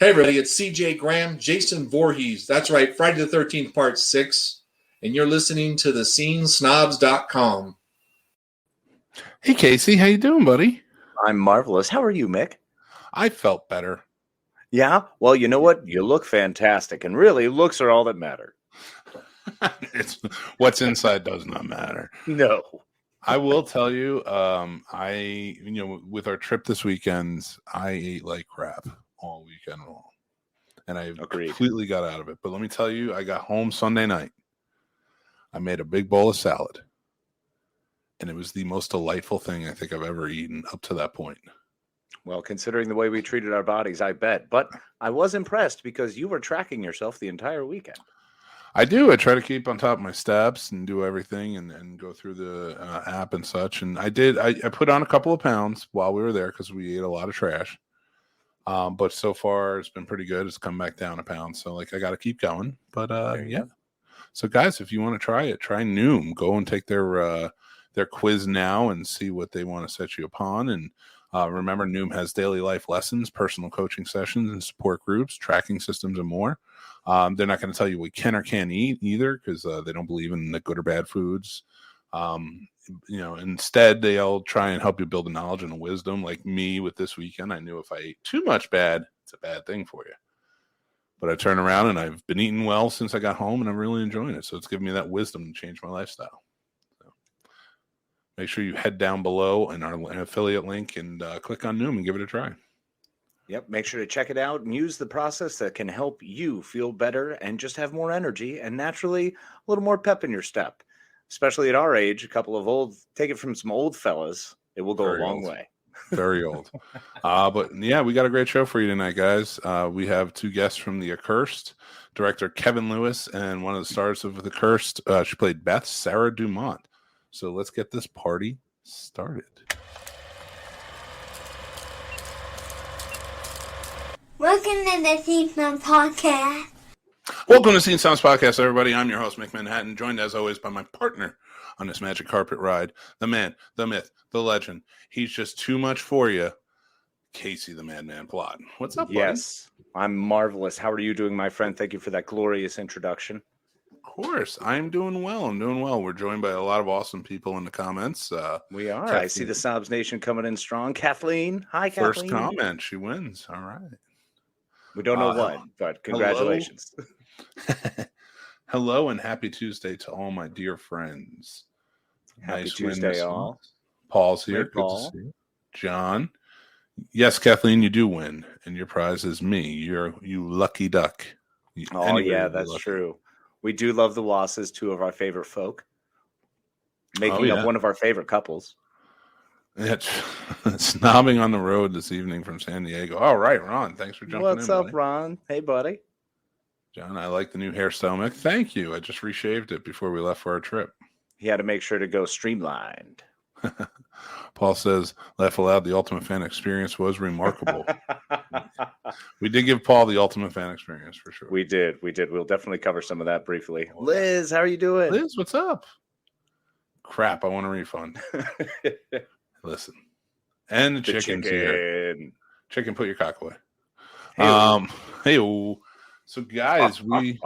Hey, everybody, it's CJ Graham, Jason Voorhees. That's right, Friday the 13th, Part 6. And you're listening to thescenesnobs.com. Hey, Casey. How you doing, buddy? I'm marvelous. How are you, Mick? I felt better. Yeah? Well, you know what? You look fantastic. And really, looks are all that matter. It's what's inside does not matter. No. I will tell you, with our trip this weekend, I ate like crap all weekend long. And I completely got out of it. But let me tell you, I got home Sunday night. I made a big bowl of salad. And it was the most delightful thing I think I've ever eaten up to that point. Well, considering the way we treated our bodies, I bet. But I was impressed because you were tracking yourself the entire weekend. I do. I try to keep on top of my steps and do everything and go through the app and such. And I did. I put on a couple of pounds while we were there because we ate a lot of trash. But so far, it's been pretty good. It's come back down a pound. So, I got to keep going. But, yeah. So, guys, if you want to try it, try Noom. Go and take their quiz now and see what they want to set you upon. And remember, Noom has daily life lessons, personal coaching sessions, and support groups, tracking systems, and more. They're not going to tell you what can or can't eat either because they don't believe in the good or bad foods. Instead, they'll try and help you build a knowledge and a wisdom. Like me with this weekend, I knew if I ate too much bad, it's a bad thing for you. But I turn around and I've been eating well since I got home and I'm really enjoying it. So it's given me that wisdom to change my lifestyle. So make sure you head down below in our affiliate link and click on Noom and give it a try. Yep. Make sure to check it out and use the process that can help you feel better and just have more energy and naturally a little more pep in your step. Especially at our age, take it from some old fellas. It will go a long way. Very old. But yeah, we got a great show for you tonight, guys. We have two guests from the Accursed, director Kevin Lewis, and one of the stars of the Accursed. She played Beth, Sarah Dumont. So let's get this party started. Welcome to the Scene Snobs Podcast. Welcome to Scene Snobs Podcast, everybody. I'm your host, Mick Manhattan, joined as always by my partner on this magic carpet ride, the man, the myth, the legend. He's just too much for you, Casey the Madman Plot. What's up, buddy? Yes, I'm marvelous. How are you doing, my friend? Thank you for that glorious introduction. Of course. I'm doing well. We're joined by a lot of awesome people in the comments. We are. Kathleen. I see the Snobs Nation coming in strong. Kathleen. Hi, Kathleen. First comment. She wins. All right. We don't know what, but congratulations. Hello and happy Tuesday to all my dear friends. Happy Tuesday, all. Paul's here. Good Paul. To see you. John. Yes, Kathleen, you do win, and your prize is me. You lucky duck. Yeah, that's true. We do love the Wasses, two of our favorite folk, making up one of our favorite couples. It's snobbing on the road this evening from San Diego. All right, Ron. Thanks for jumping in. What's up, buddy? Ron? Hey, buddy. John, I like the new hairstyle, Mick. Thank you. I just reshaved it before we left for our trip. He had to make sure to go streamlined. Paul says, laugh aloud, the Ultimate Fan experience was remarkable. We did give Paul the Ultimate Fan experience for sure. We did. We'll definitely cover some of that briefly. Liz, how are you doing? Liz, what's up? Crap, I want a refund. Listen. And the chicken's here. Chicken, put your cock away. Hey, so guys, we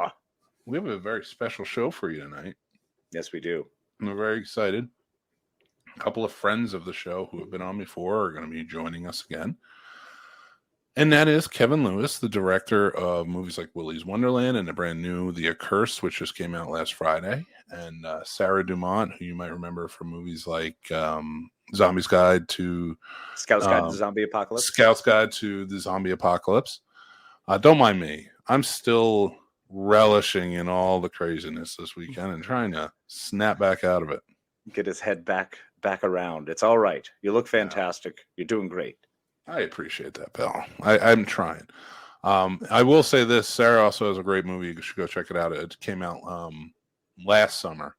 have a very special show for you tonight. Yes, we do. We're very excited. A couple of friends of the show who have been on before are going to be joining us again. And that is Kevin Lewis, the director of movies like Willy's Wonderland and the brand new The Accursed, which just came out last Friday. And Sarah Dumont, who you might remember from movies like Zombie's Guide to... Scout's Guide to the Zombie Apocalypse. Scout's Guide to the Zombie Apocalypse. Don't mind me. I'm still relishing in all the craziness this weekend and trying to snap back out of it. Get his head back around. It's all right. You look fantastic. You're doing great. I appreciate that, pal. I'm trying. I will say this. Sarah also has a great movie. You should go check it out. It came out last summer.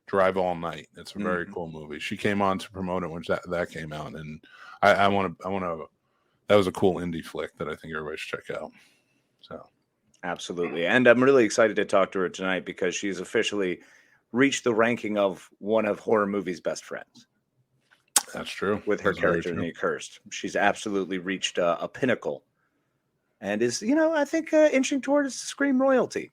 Drive All Night. It's a very cool movie. She came on to promote it when that came out, and I want to. That was a cool indie flick that I think everybody should check out. So, absolutely, and I'm really excited to talk to her tonight because she's officially reached the ranking of one of horror movies' best friends. That's true. With her character in The Accursed. She's absolutely reached a pinnacle. and is, I think inching towards Scream royalty.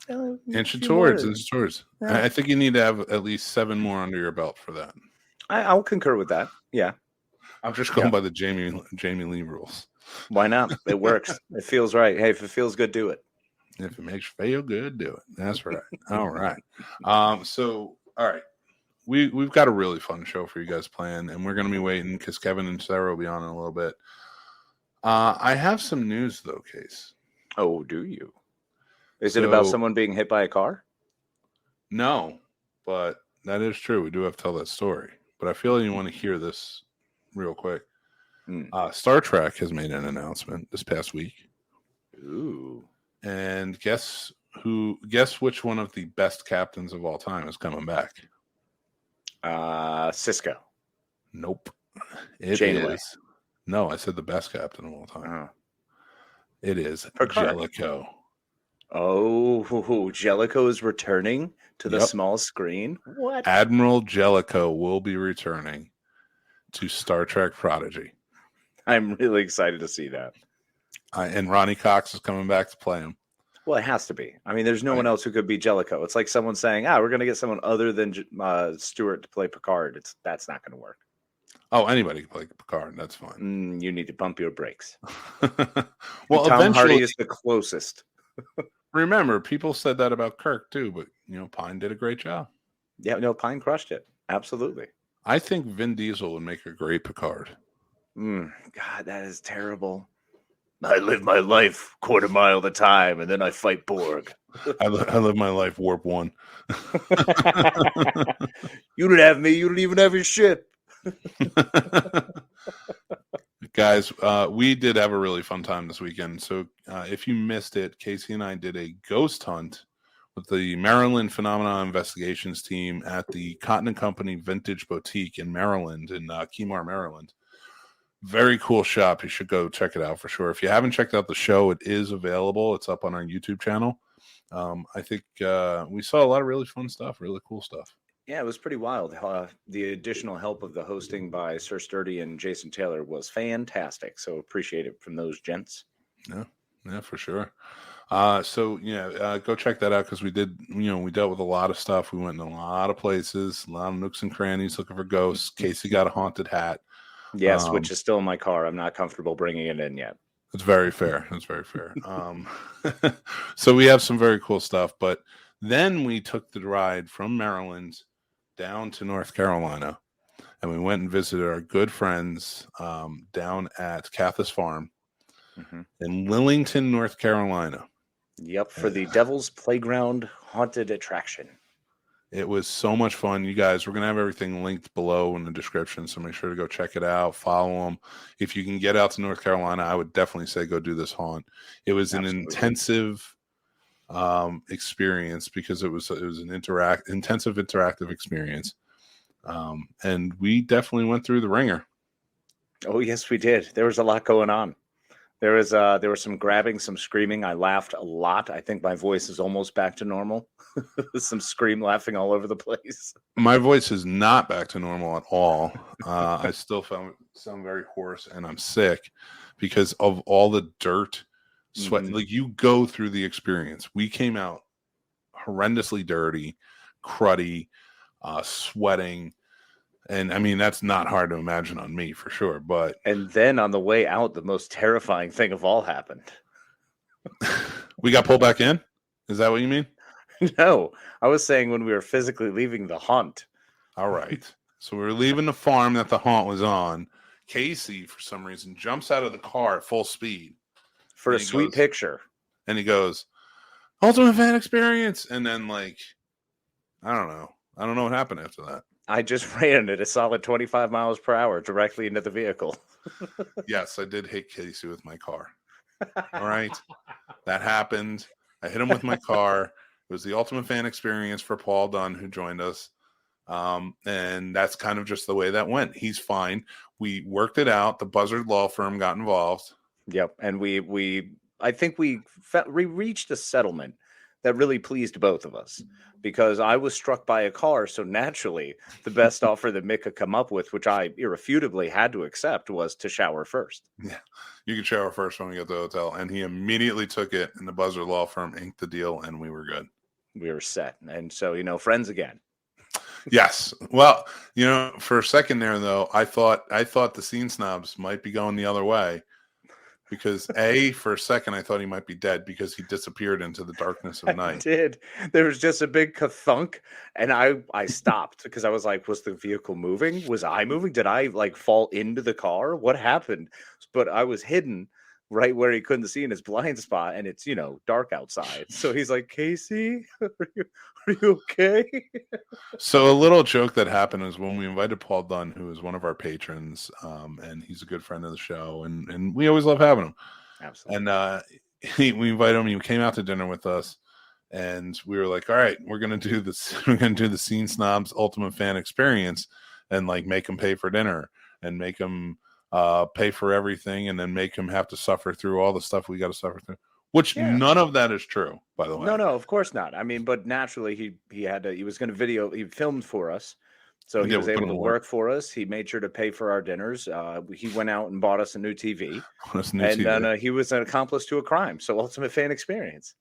Inching few more. towards. Yeah. I think you need to have at least 7 more under your belt for that. I'll concur with that. Yeah. I'm just going by the Jamie Lee rules. Why not? It works. It feels right. Hey, if it feels good, do it. If it makes you feel good, do it. That's right. All right. So, all right. We've got a really fun show for you guys planned, and we're going to be waiting because Kevin and Sarah will be on in a little bit. I have some news, though, Case. Oh, do you? Is it about someone being hit by a car? No, but that is true. We do have to tell that story. But I feel you want to hear this real quick. Star Trek has made an announcement this past week. Ooh. And guess which one of the best captains of all time is coming back? Cisco. Nope. It Janeway. is. No, I said the best captain of all time. It is Picard. Jellicoe. Oh, Jellicoe is returning to the small screen. What? Admiral Jellicoe will be returning to Star Trek Prodigy. I'm really excited to see that. And Ronnie Cox is coming back to play him. Well, it has to be. I mean, there's no one else who could be Jellicoe. It's like someone saying, we're going to get someone other than Stewart to play Picard. That's not going to work. Oh, anybody can play Picard. That's fine. You need to bump your brakes. Well, Tom Hardy is the closest. Remember, people said that about Kirk too, but Pine did a great job. Yeah, no, Pine crushed it. Absolutely. I think Vin Diesel would make a great Picard. God, that is terrible. I live my life quarter mile at a time, and then I fight Borg. I live my life warp 1. You don't have me. You don't even have your ship. Guys, we did have a really fun time this weekend. So if you missed it, Casey and I did a ghost hunt with the Maryland Phenomena Investigations team at the Cotton & Company Vintage Boutique in Maryland, in Kemar, Maryland. Very cool shop. You should go check it out for sure. If you haven't checked out the show, it is available. It's up on our YouTube channel. I think we saw a lot of really fun stuff, really cool stuff. Yeah, it was pretty wild. The additional help of the hosting by Sir Sturdy and Jason Taylor was fantastic. So appreciate it from those gents. Yeah, for sure. Go check that out because we did, we dealt with a lot of stuff. We went in a lot of places, a lot of nooks and crannies looking for ghosts. Casey got a haunted hat. Yes, which is still in my car. I'm not comfortable bringing it in yet. That's very fair. So we have some very cool stuff. But then we took the ride from Maryland down to North Carolina, and we went and visited our good friends down at Cathas Farm in Lillington, North Carolina. Yep, for the Devil's Playground haunted attraction. It was so much fun. You guys, we're going to have everything linked below in the description, so make sure to go check it out, follow them. If you can get out to North Carolina, I would definitely say go do this haunt. It was an intensive experience because it was an intensive interactive experience. And we definitely went through the ringer. Oh, yes, we did. There was a lot going on. There was some grabbing, some screaming. I laughed a lot. I think my voice is almost back to normal. Some scream laughing all over the place. My voice is not back to normal at all. I still sound very hoarse, and I'm sick because of all the dirt, sweat. Like, you go through the experience. We came out horrendously dirty, cruddy, sweating. And I mean, that's not hard to imagine on me for sure. And then on the way out, the most terrifying thing of all happened. We got pulled back in? Is that what you mean? No, I was saying when we were physically leaving the haunt. All right. So we were leaving the farm that the haunt was on. Casey, for some reason, jumps out of the car at full speed. For a sweet picture. And he goes, Ultimate Fan Experience. And then, like, I don't know what happened after that. I just ran at a solid 25 miles per hour directly into the vehicle. Yes, I did hit Casey with my car. All right. That happened. I hit him with my car. It was the Ultimate Fan Experience for Paul Dunn, who joined us. And that's kind of just the way that went. He's fine. We worked it out. The Buzzard Law Firm got involved. Yep. And I think we reached a settlement that really pleased both of us because I was struck by a car. So naturally, the best offer that Mick could come up with, which I irrefutably had to accept, was to shower first. Yeah, you could shower first when we got to the hotel. And he immediately took it, and the Buzzard Law Firm inked the deal, and we were good. We were set. And so, friends again. Yes. Well, for a second there, though, I thought the Scene Snobs might be going the other way. Because for a second, I thought he might be dead because he disappeared into the darkness of night. I did. There was just a big ka-thunk, and I stopped because I was like, was the vehicle moving? Was I moving? Did I fall into the car? What happened? But I was hidden right where he couldn't see in his blind spot, and it's dark outside. So he's like, Casey, are you okay? So a little joke that happened is when we invited Paul Dunn, who is one of our patrons, and he's a good friend of the show, and we always love having him. Absolutely. And we invited him. He came out to dinner with us, and we were like, "All right, we're gonna do this. We're gonna do the Scene Snobs Ultimate Fan Experience, and make him pay for dinner, and make him pay for everything, and then make him have to suffer through all the stuff we got to suffer through." Which none of that is true, by the way. No, of course not. I mean, but naturally he was going to he filmed for us. So he was able to work for us. He made sure to pay for our dinners. He went out and bought us a new TV. Then he was an accomplice to a crime. So ultimate fan experience.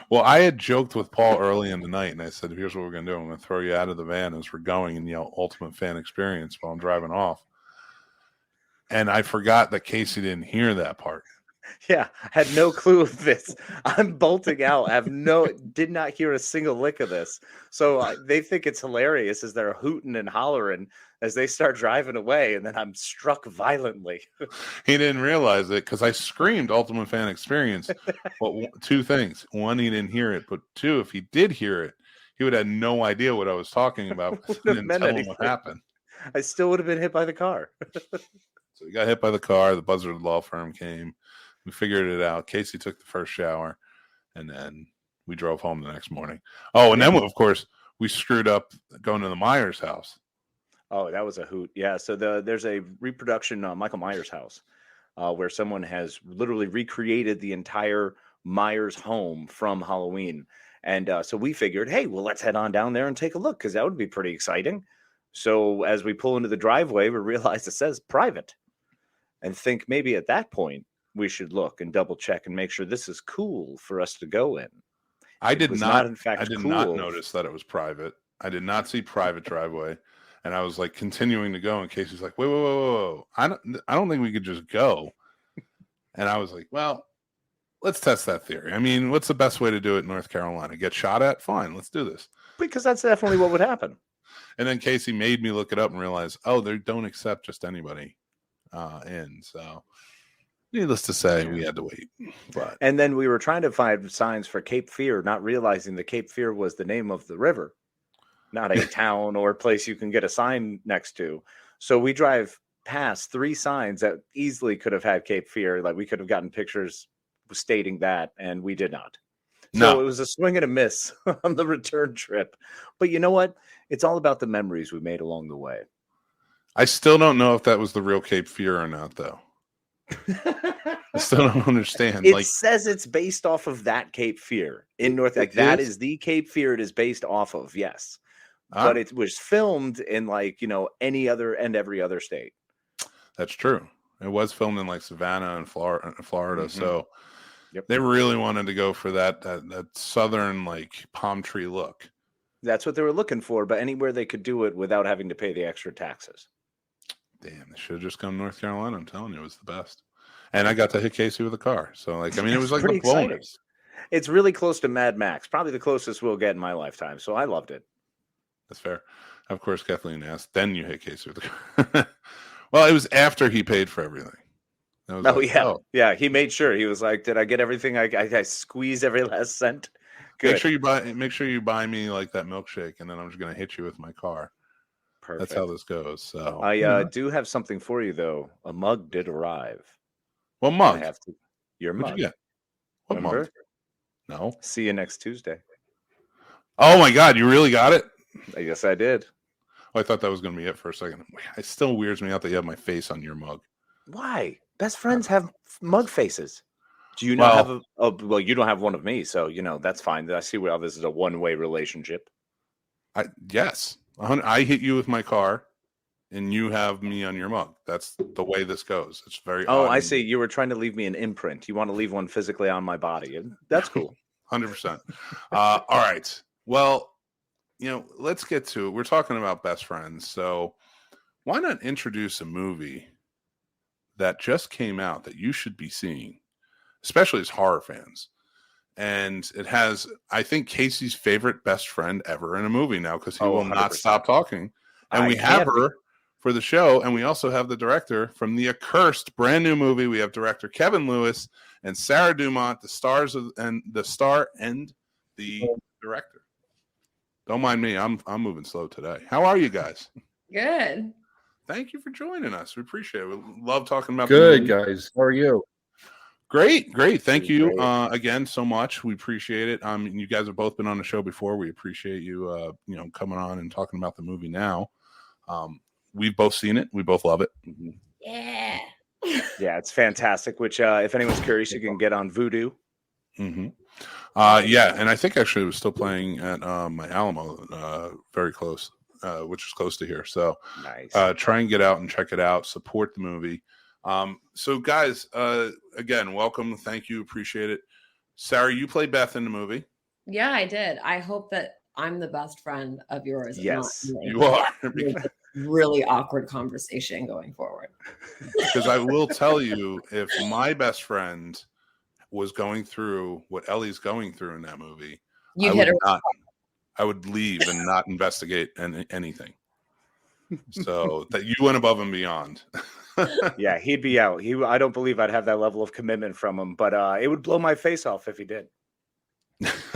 Well, I had joked with Paul early in the night, and I said, here's what we're going to do. I'm going to throw you out of the van as we're going and yell ultimate fan experience while I'm driving off. And I forgot that Casey didn't hear that part. Yeah, I had no clue of this. I'm bolting out. Did not hear a single lick of this. So they think it's hilarious as they're hooting and hollering as they start driving away. And then I'm struck violently. He didn't realize it because I screamed ultimate fan experience. Well, two things. One, he didn't hear it. But two, if he did hear it, he would have no idea what I was talking about. Didn't tell him what happened. I still would have been hit by the car. So he got hit by the car. The Buzzard Law Firm came. We figured it out. Casey took the first shower, and then we drove home the next morning. Oh, and then, of course, we screwed up going to the Myers house. Oh, that was a hoot. Yeah, so there's a reproduction on Michael Myers' house where someone has literally recreated the entire Myers home from Halloween. And so we figured, hey, well, let's head on down there and take a look because that would be pretty exciting. So as we pull into the driveway, we realize it says private and think maybe at that point, we should look and double check and make sure this is cool for us to go in. I did not cool. notice that it was private. I did not see private driveway. And I was continuing to go in case he's like, whoa. I don't think we could just go. And I was like, well, let's test that theory. I mean, what's the best way to do it in North Carolina? Get shot at? Fine, let's do this. Because that's definitely what would happen. And then Casey made me look it up and realize, they don't accept just anybody in. So needless to say, we had to wait. And then we were trying to find signs for Cape Fear, not realizing the Cape Fear was the name of the river, not a town or a place you can get a sign next to. So we drive past 3 signs that easily could have had Cape Fear. We could have gotten pictures stating that, and we did not. So it was a swing and a miss on the return trip. But you know what? It's all about the memories we made along the way. I still don't know if that was the real Cape Fear or not, though. I still don't understand. It says it's based off of that Cape Fear in North. That is the Cape Fear it is based off of. Yes, but it was filmed in any other and every other state. That's true. It was filmed in Savannah and Florida. Mm-hmm. So they really wanted to go for that southern palm tree look. That's what they were looking for. But anywhere they could do it without having to pay the extra taxes. Damn, they should have just come to North Carolina. I'm telling you, it was the best. And I got to hit Casey with a car. So, it was like a bonus. It's really close to Mad Max. Probably the closest we'll get in my lifetime. So I loved it. That's fair. Of course, Kathleen asked, then you hit Casey with the car. Well, it was after he paid for everything. Yeah. He made sure. He was like, did I get everything? I squeezed every last cent. Good. Make sure you buy me that milkshake, and then I'm just going to hit you with my car. Perfect. That's how this goes. So I do have something for you, though. A mug did arrive. What mug? Your mug. What'd you get? What mug? No. See you next Tuesday. Oh my God! You really got it? Yes, I did. Oh, I thought that was going to be it for a second. It still weirds me out that you have my face on your mug. Why? Best friends have mug faces. Do you not have well, you don't have one of me, so that's fine. I see how this is a one-way relationship. Yes. I hit you with my car, and you have me on your mug. That's the way this goes. It's very odd. I see. You were trying to leave me an imprint. You want to leave one physically on my body. And that's cool. 100%. All right. Well, let's get to it. We're talking about best friends. So why not introduce a movie that just came out that you should be seeing, especially as horror fans? And it has, I think, Casey's favorite best friend ever in a movie now, because he will 100%. Not stop talking. And we have her for the show, and we also have the director from the Accursed brand new movie. We have director Kevin Lewis and Sarah Dumont, the star and the director. Don't mind me, I'm moving slow today. How are you guys? Good. Thank you for joining us. We appreciate it. We love talking about good guys. How are you? Great. Thank you again so much. We appreciate it. You guys have both been on the show before. We appreciate you coming on and talking about the movie now. We've both seen it. We both love it. Yeah. Yeah, it's fantastic. Which, if anyone's curious, you can get on Vudu. Mm-hmm. Yeah, and I think actually it was still playing at my Alamo, very close, which is close to here. So nice. Try and get out and check it out. Support the movie. So guys, again, welcome. Thank you. Appreciate it. Sarah, you play Beth in the movie. Yeah, I did. I hope that I'm the best friend of yours. Yes, you are. Really awkward conversation going forward. Because I will tell you, if my best friend was going through what Ellie's going through in that movie, I would leave and not investigate anything. So that you went above and beyond. Yeah, he'd be out. I don't believe I'd have that level of commitment from him, but it would blow my face off if he did.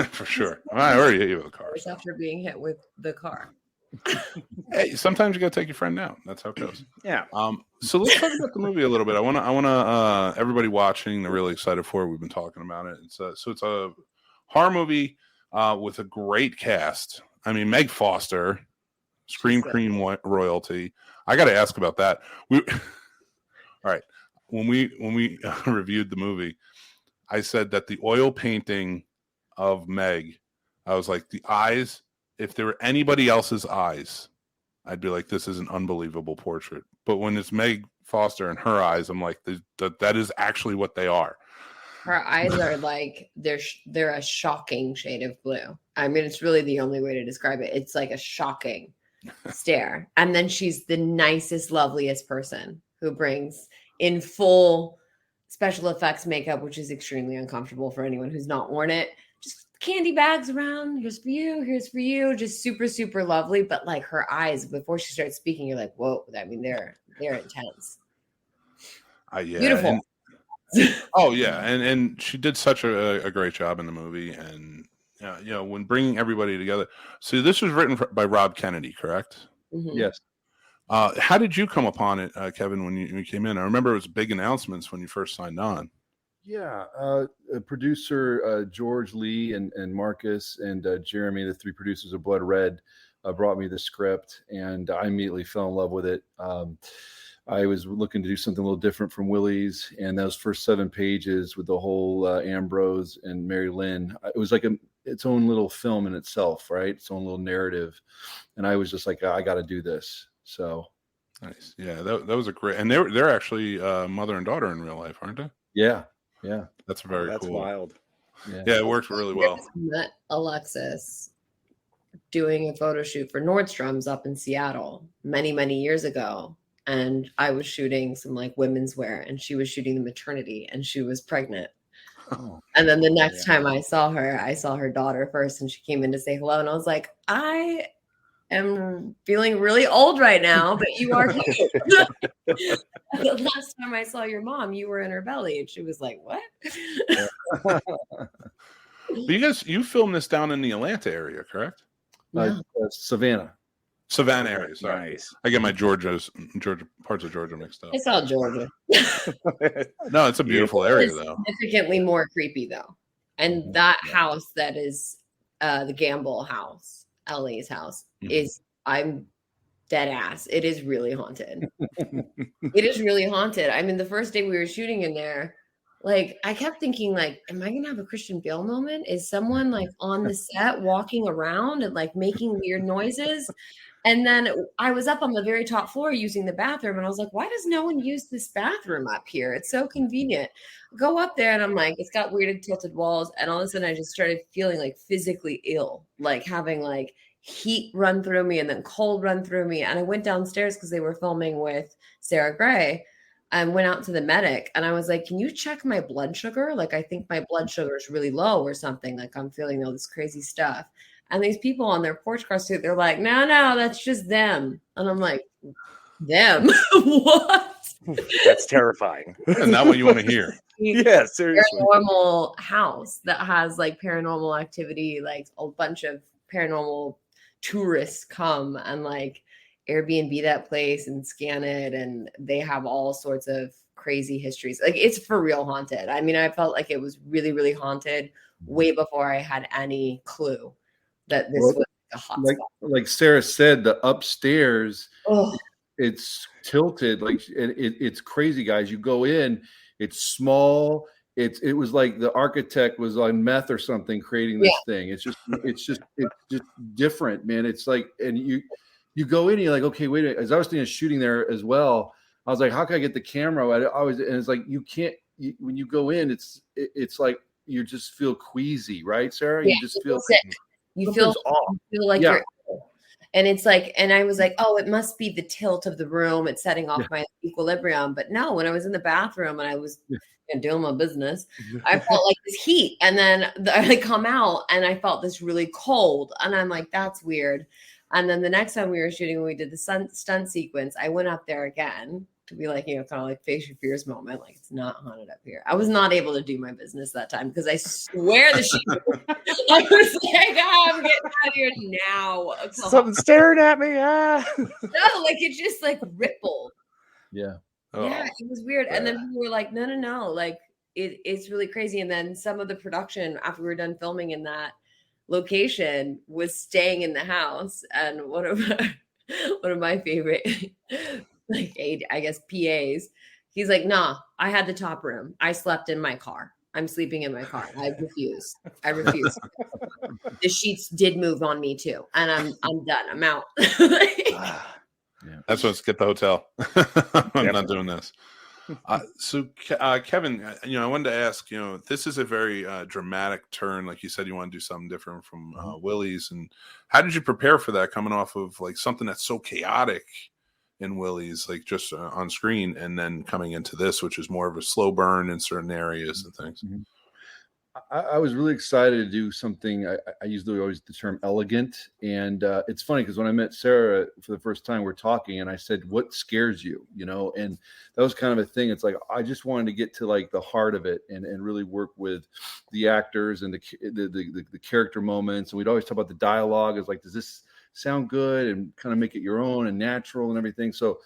For sure. I already hit you with a car. After being hit with the car. Hey, sometimes you gotta take your friend out. That's how it goes. Yeah. So let's talk about the movie a little bit. I wanna everybody watching, they're really excited for it. We've been talking about it. It's a horror movie with a great cast. I mean, Meg Foster, Scream Queen royalty. I gotta ask about that. All right. When we reviewed the movie, I said that the oil painting of Meg, I was like, the eyes, if there were anybody else's eyes, I'd be like, this is an unbelievable portrait. But when it's Meg Foster and her eyes, I'm like, that is actually what they are. Her eyes are like, they're a shocking shade of blue. I mean, it's really the only way to describe it. It's like a shocking stare. And then she's the nicest, loveliest person who brings in full special effects makeup, which is extremely uncomfortable for anyone who's not worn it. Just candy bags around. Here's for you. Just super, super lovely. But like her eyes, before she starts speaking, you're like, whoa. I mean, they're intense. Yeah. Beautiful. And she did such a great job in the movie. And when bringing everybody together. So this was written by Rob Kennedy, correct? Mm-hmm. Yes. How did you come upon it, Kevin, when you came in? I remember it was big announcements when you first signed on. Yeah, producer George Lee and Marcus and Jeremy, the three producers of Blood Red, brought me the script, and I immediately fell in love with it. I was looking to do something a little different from Willie's, and those first 7 pages with the whole Ambrose and Mary Lynn, it was like its own little film in itself, right? Its own little narrative, and I was just like, I got to do this. So nice, yeah. That was a great, and they're actually mother and daughter in real life, aren't they? Yeah. That's very that's cool. Wild. Yeah, it worked really well. I met Alexis doing a photo shoot for Nordstrom's up in Seattle many, many years ago, and I was shooting some like women's wear, and she was shooting the maternity, and she was pregnant. Oh. And then the next time I saw her daughter first, and she came in to say hello, and I was like, I am feeling really old right now, but you are cute. The last time I saw your mom, you were in her belly, and she was like, what? But you filmed this down in the Atlanta area, correct? Savannah area. Sorry. Nice. I get my Georgia parts of Georgia mixed up. I saw Georgia. No, it's a beautiful area though. Significantly more creepy though. And that house that is the Gamble house, Ellie's house, is, I'm dead ass. It is really haunted. It is really haunted. I mean, the first day we were shooting in there, Like, I kept thinking, like, am I gonna have a Christian Bale moment? Is someone like on the set walking around and like making weird noises? And then I was up on the very top floor using the bathroom, and I was like, why does no one use this bathroom up here? It's so convenient. Go up there, and I'm like, it's got weird tilted walls, and all of a sudden I just started feeling like physically ill, like having like heat run through me and then cold run through me. And I went downstairs because they were filming with Sarah Gray. I went out to the medic and I was like, can you check my blood sugar? Like, I think my blood sugar is really low or something. Like, I'm feeling all this crazy stuff. And these people on their porch car suit, they're like, no, that's just them. And I'm like, them? What? That's terrifying. And not what you want to hear. Yeah, seriously. Paranormal house that has like paranormal activity, like a bunch of paranormal tourists come and like Airbnb that place and scan it, and they have all sorts of crazy histories. Like, it's for real haunted. I mean, I felt like it was really, really haunted way before I had any clue that this was a hot spot. Like Sarah said, the upstairs, Oh, it's tilted. Like it's crazy, guys. You go in, it's small. It was like the architect was on meth or something creating this thing. It's just different, man. It's like, and you go in and you're like, okay, wait a minute. As I was thinking of shooting there as well, I was like, how can I get the camera? And it's like, you can't, when you go in, it's like, you just feel queasy, right, Sarah? Yeah, you just feel sick. You feel like you're ill. And it's like, and I was like, oh, it must be the tilt of the room. It's setting off my equilibrium. But no, when I was in the bathroom and I was doing my business, I felt like this heat. And then I come out and I felt this really cold. And I'm like, that's weird. And then the next time we were shooting, when we did the stunt sequence, I went up there again to be like, kind of like face your fears moment. Like, it's not haunted up here. I was not able to do my business that time because I swear the sheet. I was like, I'm getting out of here now. Something staring at me. No, like it just like rippled. Yeah. Oh. Yeah, it was weird. And then people were like, no. Like it's really crazy. And then some of the production after we were done filming in that location was staying in the house, and one of my favorite like I guess PAs, he's like, nah, I had the top room, I slept in my car, I'm sleeping in my car, I refuse the sheets did move on me too, and I'm done, I'm out. That's what's get the hotel. I'm not doing this. So Kevin, I wanted to ask, this is a very dramatic turn. Like you said, you want to do something different from Willie's. And how did you prepare for that, coming off of like something that's so chaotic in Willie's, like just on screen, and then coming into this, which is more of a slow burn in certain areas and things? Mm-hmm. I was really excited to do something. I usually always the term elegant. And it's funny because when I met Sarah for the first time, we're talking and I said, what scares you? And that was kind of a thing. It's like, I just wanted to get to like the heart of it and really work with the actors and the character moments. And we'd always talk about the dialogue. It's like, does this sound good? And kind of make it your own and natural and everything. So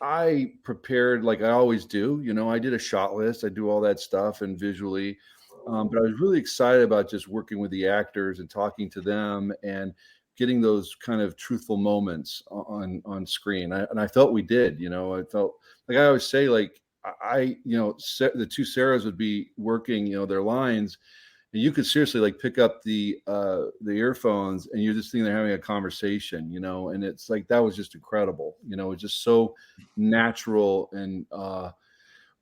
I prepared like I always do. I did a shot list. I do all that stuff and visually. But I was really excited about just working with the actors and talking to them and getting those kind of truthful moments on screen. And I felt we did. I felt like I always say, like the two Sarahs would be working, their lines, and you could seriously like pick up the earphones and you're just thinking they're having a conversation, and it's like that was just incredible. It's just so natural and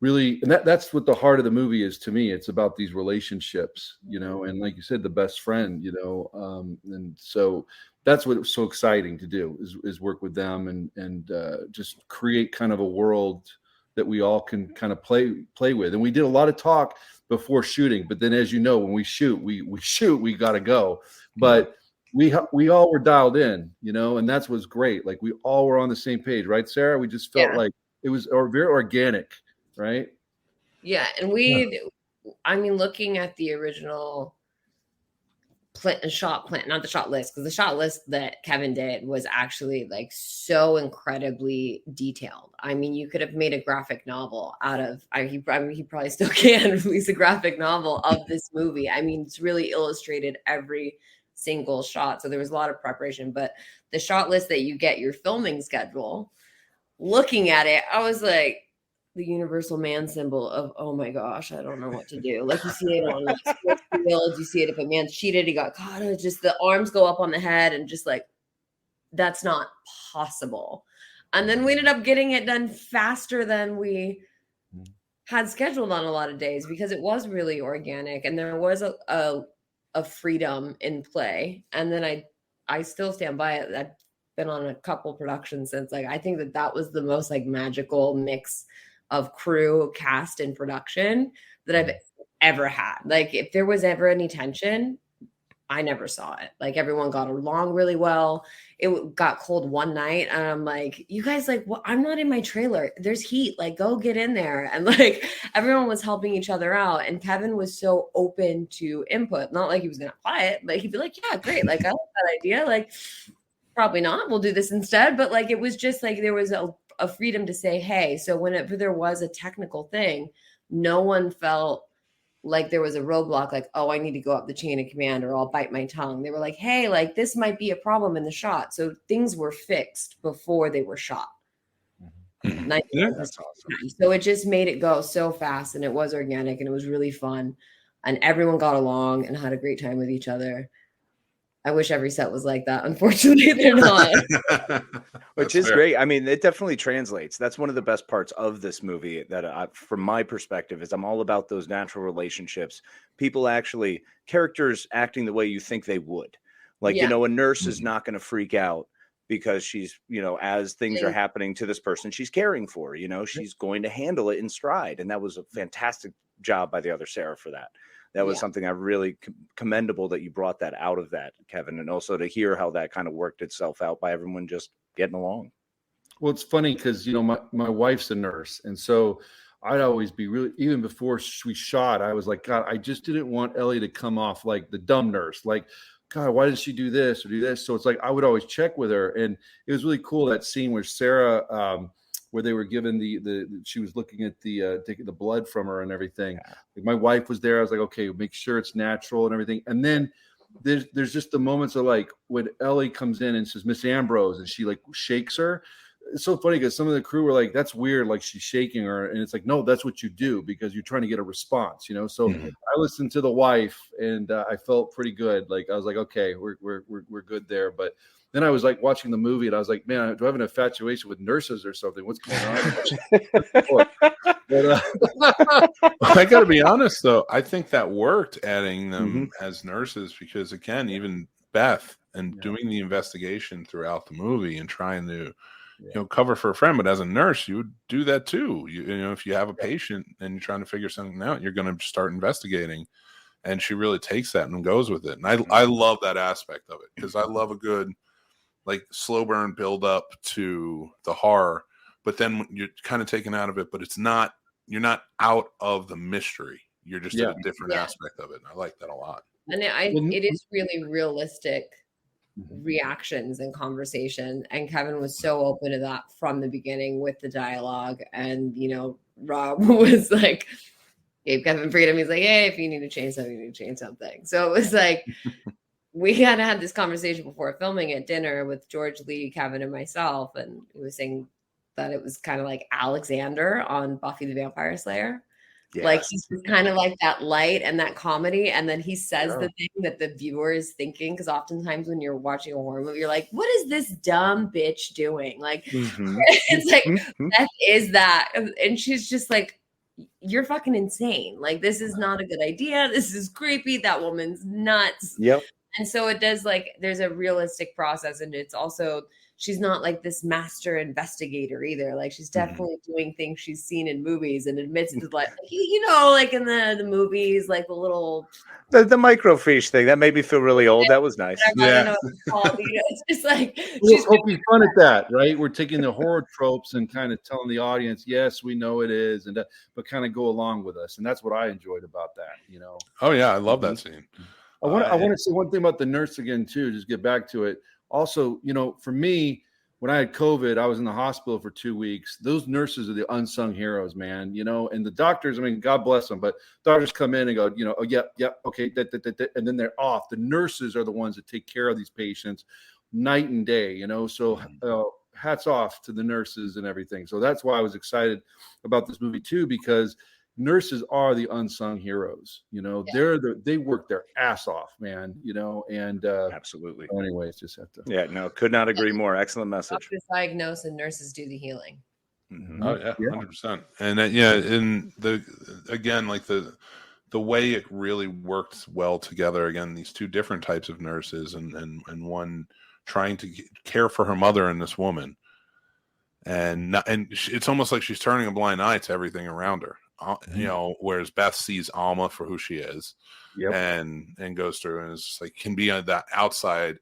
really, and that's what the heart of the movie is to me. It's about these relationships, and like you said, the best friend, and so that's what was so exciting to do is work with them and just create kind of a world that we all can kind of play with. And we did a lot of talk before shooting, but then as you know, when we shoot, we got to go. But we all were dialed in, and that's what's great. Like we all were on the same page, right, Sarah? We just felt like it was very organic. Right. Yeah. And looking at the original not the shot list, because the shot list that Kevin did was actually like so incredibly detailed. I mean, you could have made a graphic novel out of, he probably still can release a graphic novel of this movie. I mean, it's really illustrated every single shot. So there was a lot of preparation, but the shot list that you get your filming schedule, looking at it, I was like, the universal man symbol of, oh my gosh, I don't know what to do. Like you see it on like sports fields, you see it if a man's cheated, he got caught. It's just the arms go up on the head and just like, that's not possible. And then we ended up getting it done faster than we had scheduled on a lot of days because it was really organic and there was a freedom in play. And then I still stand by it. I've been on a couple productions since. Like, I think that was the most like magical mix of crew, cast, and production that I've ever had. Like, if there was ever any tension, I never saw it. Like, everyone got along really well. It got cold one night and I'm like, you guys, like, well, I'm not in my trailer. There's heat. Like, go get in there. And like, everyone was helping each other out. And Kevin was so open to input. Not like he was going to apply it, but he'd be like, yeah, great. Like, I like that idea. Like, probably not. We'll do this instead. But like, it was just like, there was a freedom to say, hey, so whenever there was a technical thing, no one felt like there was a roadblock, like, oh, I need to go up the chain of command or I'll bite my tongue. They were like, hey, like, this might be a problem in the shot. So things were fixed before they were shot. Yeah, that's awesome. So it just made it go so fast and it was organic and it was really fun. And everyone got along and had a great time with each other. I wish every set was like that. Unfortunately, they're not. Which is great. I mean, it definitely translates. That's one of the best parts of this movie that from my perspective is I'm all about those natural relationships. People actually, characters acting the way you think they would. Like, you know, a nurse is not going to freak out because she's, you know, as things are happening to this person she's caring for, you know, she's going to handle it in stride. And that was a fantastic job by the other Sarah for that. That was something I really commendable that you brought that out of that, Kevin, and also to hear how that kind of worked itself out by everyone just getting along. Well, it's funny because, you know, my wife's a nurse. And so I'd always be really, even before we shot, I was like, God, I just didn't want Ellie to come off like the dumb nurse. Like, God, why did she do this or do this? So it's like, I would always check with her. And it was really cool, that scene where Sarah, where they were given she was looking at taking the blood from her and everything. Yeah. Like, my wife was there. I was like, okay, make sure it's natural and everything. And then there's just the moments of like when Ellie comes in and says, Miss Ambrose, and she like shakes her. It's so funny because some of the crew were like, that's weird. Like, she's shaking her. And it's like, no, that's what you do because you're trying to get a response, you know? So I listened to the wife and I felt pretty good. Like, I was like, okay, we're good there. But then I was like watching the movie and I was like, man, do I have an infatuation with nurses or something? What's going on? But, I got to be honest, though. I think that worked, adding them as nurses, because, again, even Beth and doing the investigation throughout the movie and trying to, you know, cover for a friend. But as a nurse, you would do that too. You know, if you have a patient and you're trying to figure something out, you're going to start investigating. And she really takes that and goes with it. And I love that aspect of it because I love a good, like, slow burn build up to the horror, but then you're kind of taken out of it, but you're not out of the mystery. You're just at a different aspect of it. And I like that a lot. And it is really realistic reactions and conversation. And Kevin was so open to that from the beginning with the dialogue. And, you know, Rob was like, gave Kevin freedom. He's like, hey, if you need to change something, you need to change something. So it was like, we kind of had this conversation before filming at dinner with George Lee, Kevin, and myself. And he was saying that it was kind of like Alexander on Buffy the Vampire Slayer. Yes. Like, he's kind of like that light and that comedy. And then he says the thing that the viewer is thinking. Because oftentimes when you're watching a horror movie, you're like, what is this dumb bitch doing? Like, it's like, Beth is that. And she's just like, you're fucking insane. Like, this is not a good idea. This is creepy. That woman's nuts. Yep. And so it does, like, there's a realistic process. And it's also, she's not like this master investigator either. Like, she's definitely doing things she's seen in movies and admits to, like, you know, like in the movies, like the little the microfiche thing that made me feel really old. That was nice. I don't know what it's called, you know, it's just like she's poking fun at that, right? We're taking the horror tropes and kind of telling the audience, yes, we know it is, and but kind of go along with us, and that's what I enjoyed about that, you know. Oh yeah, I love that scene. I want to say one thing about the nurse again too. Just get back to it. Also, you know, for me, when I had COVID, I was in the hospital for 2 weeks. Those nurses are the unsung heroes, man. You know, and the doctors, I mean, God bless them, but doctors come in and go, you know, oh, yeah, okay, and then they're off. The nurses are the ones that take care of these patients night and day, you know. So hats off to the nurses and everything. So that's why I was excited about this movie too, because nurses are the unsung heroes. You know, they work their ass off, man. You know, and absolutely. Anyways, just have to. Yeah, no, could not agree more. Excellent message. Doctors diagnose and nurses do the healing. Mm-hmm. Oh yeah, 100%. And in the way it really worked well together. Again, these two different types of nurses, and one trying to care for her mother and this woman, and it's almost like she's turning a blind eye to everything around her. You know, whereas Beth sees Alma for who she is, and goes through, and it's just like can be that outside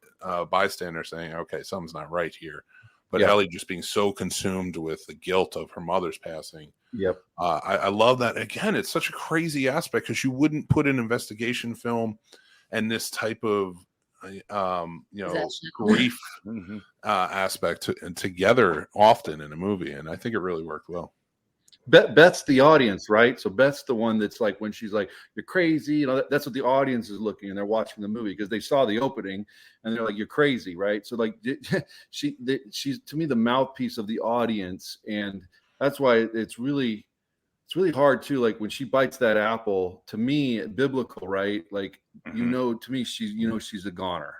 bystander saying, "Okay, something's not right here." But Ellie just being so consumed with the guilt of her mother's passing. Yep. I love that. Again, it's such a crazy aspect because you wouldn't put an investigation film and this type of, grief aspect together often in a movie. And I think it really worked well. Beth's the audience, right? So Beth's the one that's like, when she's like, "You're crazy," you know, that's what the audience is looking, and they're watching the movie because they saw the opening and they're like, "You're crazy," right? So like, she's to me the mouthpiece of the audience, and that's why it's really hard too. Like when she bites that apple, to me, biblical, right? Like you know, to me, she's a goner.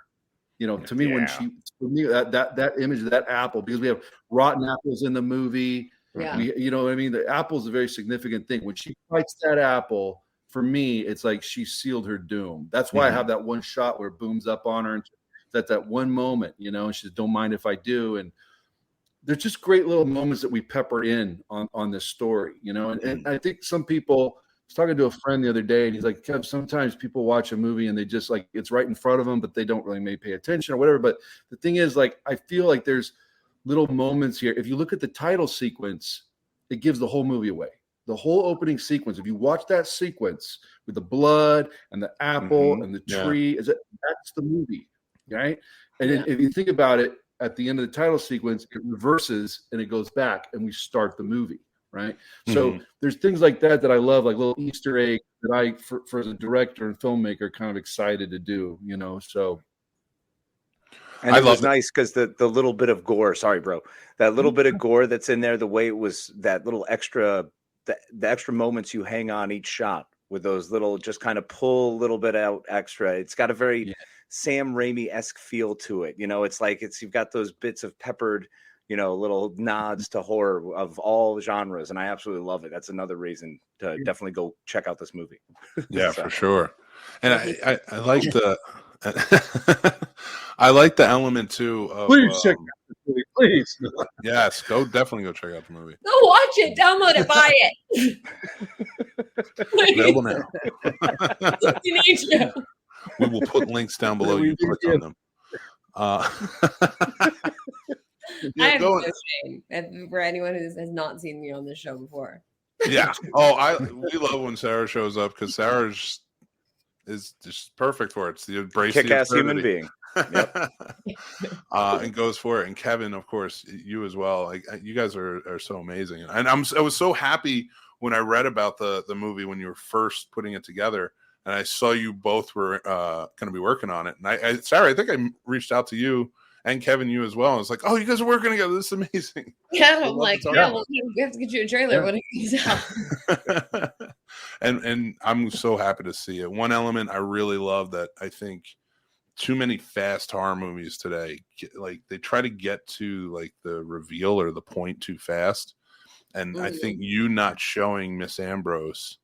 You know, to me, that image of that apple, because we have rotten apples in the movie. Yeah. You know what I mean? The apple is a very significant thing. When she bites that apple, for me, it's like she sealed her doom. That's why I have that one shot where it booms up on her. And that one moment, you know, and she says, "Don't mind if I do." And there's just great little moments that we pepper in on this story, you know. And I think some people, I was talking to a friend the other day, and he's like, "Kev, sometimes people watch a movie and they just like, it's right in front of them, but they don't really maybe pay attention or whatever." But the thing is, like, I feel like there's little moments here. If you look at the title sequence, it gives the whole movie away. The whole opening sequence. If you watch that sequence with the blood and the apple and the tree, that's the movie, right? And if you think about it, at the end of the title sequence, it reverses and it goes back, and we start the movie, right? So there's things like that I love, like little Easter eggs that I, for as a director and filmmaker, kind of excited to do, you know. So. And it was nice because the little bit of gore, sorry, bro, that little bit of gore that's in there, the way it was, that little extra, the extra moments you hang on each shot with those little, just kind of pull a little bit out extra. It's got a very Sam Raimi-esque feel to it. You know, it's like you've got those bits of peppered, you know, little nods to horror of all genres. And I absolutely love it. That's another reason to definitely go check out this movie. Yeah, for sure. And I like the... I like the element too of, please check out the movie, please. Yes, definitely go check out the movie. Go watch it, download it, buy it. Available now. You need to. We will put links down below. You click on them. I have no shame for anyone who has not seen me on this show before. Yeah. We love when Sarah shows up because Sarah is just perfect for it. It's the embrace, kick-ass human being. Yep. And goes for it. And Kevin, of course, you as well. Like you guys are so amazing. And I was so happy when I read about the movie when you were first putting it together, and I saw you both were going to be working on it. And Sarah, I think I reached out to you and Kevin, you as well. I was like, "Oh, you guys are working together. This is amazing." Yeah, I'm like, well, we have to get you a trailer when it comes out. And I'm so happy to see it. One element I really love that I think too many fast horror movies today, like they try to get to like the reveal or the point too fast. And I think you not showing Miss Ambrose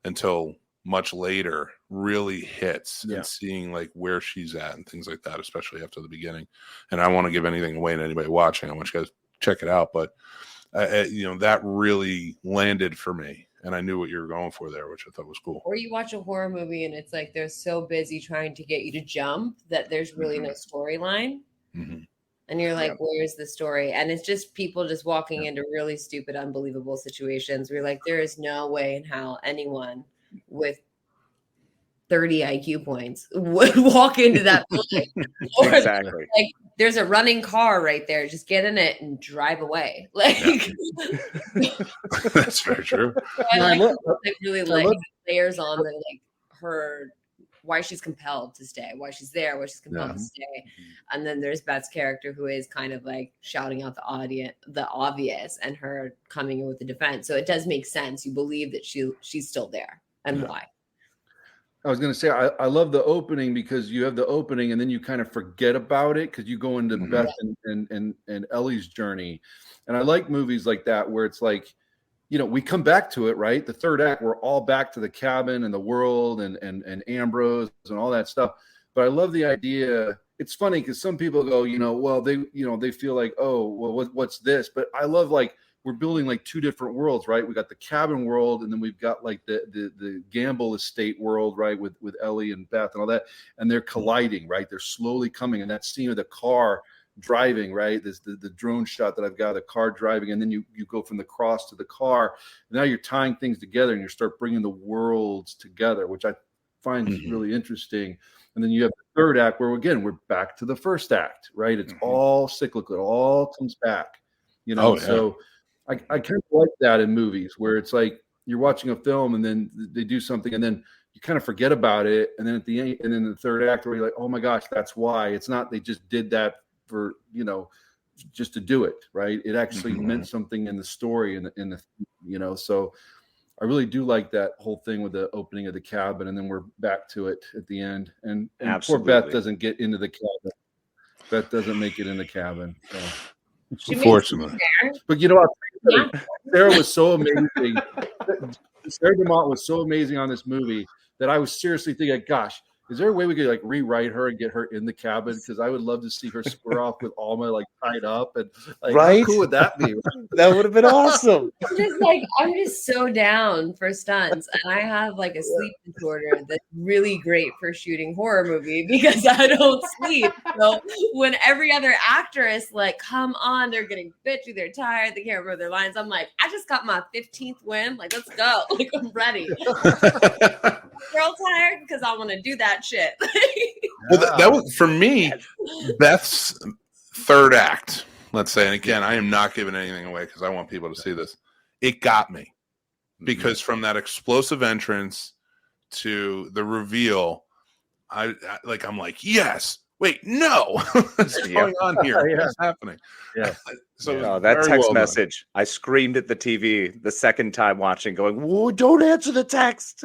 until much later really hits and seeing like where she's at and things like that, especially after the beginning. And I don't want to give anything away to anybody watching. I want you guys to check it out. But, that really landed for me. And I knew what you were going for there, which I thought was cool. Or you watch a horror movie and it's like they're so busy trying to get you to jump that there's really no storyline. And you're like, where's the story? And it's just people just walking into really stupid, unbelievable situations. We're like, there is no way in hell anyone with 30 IQ points would walk into that building. Exactly. Like, there's a running car right there. Just get in it and drive away. Like, that's very true. I really like layers on the like her why she's compelled to stay, why she's there, why she's compelled to stay. And then there's Beth's character who is kind of like shouting out the obvious, and her coming in with the defense. So it does make sense. You believe that she's still there, and why. I was going to say, I love the opening because you have the opening and then you kind of forget about it because you go into Beth and Ellie's journey. And I like movies like that where it's like, we come back to it, right? The third act, we're all back to the cabin and the world and Ambrose and all that stuff. But I love the idea. It's funny because some people go, well, they feel like, oh, well, what's this? But I love like, we're building like two different worlds, right? We got the cabin world, and then we've got like the Gamble estate world, right? With Ellie and Beth and all that, and they're colliding, right? They're slowly coming, and that scene of the car driving, right? There's the drone shot that I've got, the car driving, and then you go from the cross to the car. Now you're tying things together, and you start bringing the worlds together, which I find really interesting. And then you have the third act, where again we're back to the first act, right? It's all cyclical; it all comes back, So I kind of like that in movies where it's like you're watching a film and then they do something and then you kind of forget about it. And then at the end, and then the third act where you're like, oh my gosh, that's why. It's not they just did that for, just to do it, right? It actually meant something in the story in the so I really do like that whole thing with the opening of the cabin and then we're back to it at the end. And poor Beth doesn't get into the cabin. Beth doesn't make it in the cabin. So. Unfortunately, but Sarah was so amazing. Sarah Dumont was so amazing on this movie that I was seriously thinking, gosh, is there a way we could like rewrite her and get her in the cabin? Because I would love to see her square off with Alma like tied up and like, right? How cool would that be? That would have been awesome. I'm just so down for stunts, and I have like a sleep disorder that's really great for shooting horror movie because I don't sleep. So when every other actor is like, come on, they're getting bitchy, they're tired, they can't remember their lines. I'm like, I just got my 15th win. Like, let's go. Like, I'm ready. Girl tired because I want to do that shit. Well, that was for me. Beth's third act, let's say, and again, I am not giving anything away because I want people to see this. It got me because from that explosive entrance to the reveal, I'm like, yes. Wait, no. What's going on here? What's happening? Yeah. So that text message, I screamed at the TV the second time watching, going, "Whoa, don't answer the text."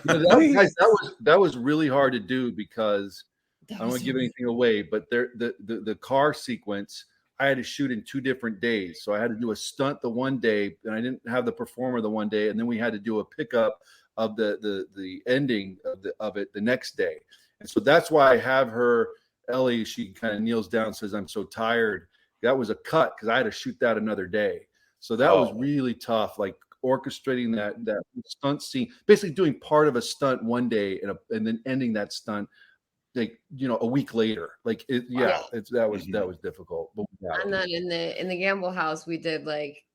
that was really hard to do because I don't want to give anything away, but the car sequence I had to shoot in 2 different days. So I had to do a stunt the one day, and I didn't have the performer the one day, and then we had to do a pickup of the ending of it the next day. And so that's why I have her, Ellie, she kind of kneels down and says, I'm so tired. That was a cut because I had to shoot that another day. So that was really tough, like orchestrating that stunt scene, basically doing part of a stunt one day and then ending that stunt like, a week later. Like that was difficult. But and then in the Gamble house, we did like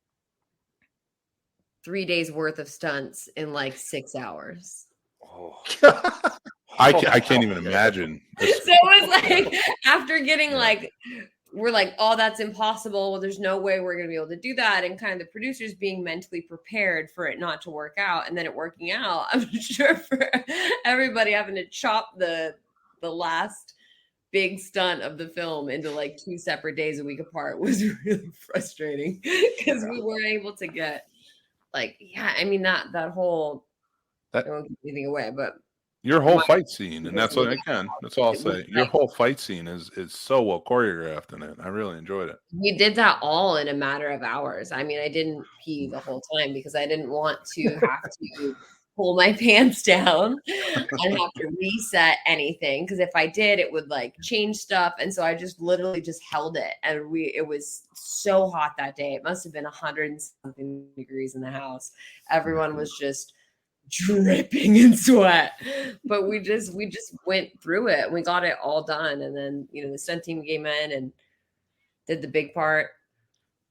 3 days worth of stunts in like 6 hours. Oh. I can't even imagine. So it was like after getting like, we're like, oh, that's impossible. Well, there's no way we're going to be able to do that. And kind of the producers being mentally prepared for it not to work out and then it working out. I'm sure for everybody having to chop the last big stunt of the film into like 2 separate days a week apart was really frustrating because we weren't able to get like, that whole, I won't give anything away, but your whole fight scene, and that's all I'll say. Your whole fight scene is so well choreographed in it. I really enjoyed it. We did that all in a matter of hours. I mean, I didn't pee the whole time because I didn't want to have to pull my pants down and have to reset anything. Because if I did, it would like change stuff. And so I just literally just held it. And it was so hot that day. It must have been 100-something degrees in the house. Everyone was just dripping in sweat, but we just went through it and we got it all done. And then the stunt team came in and did the big part,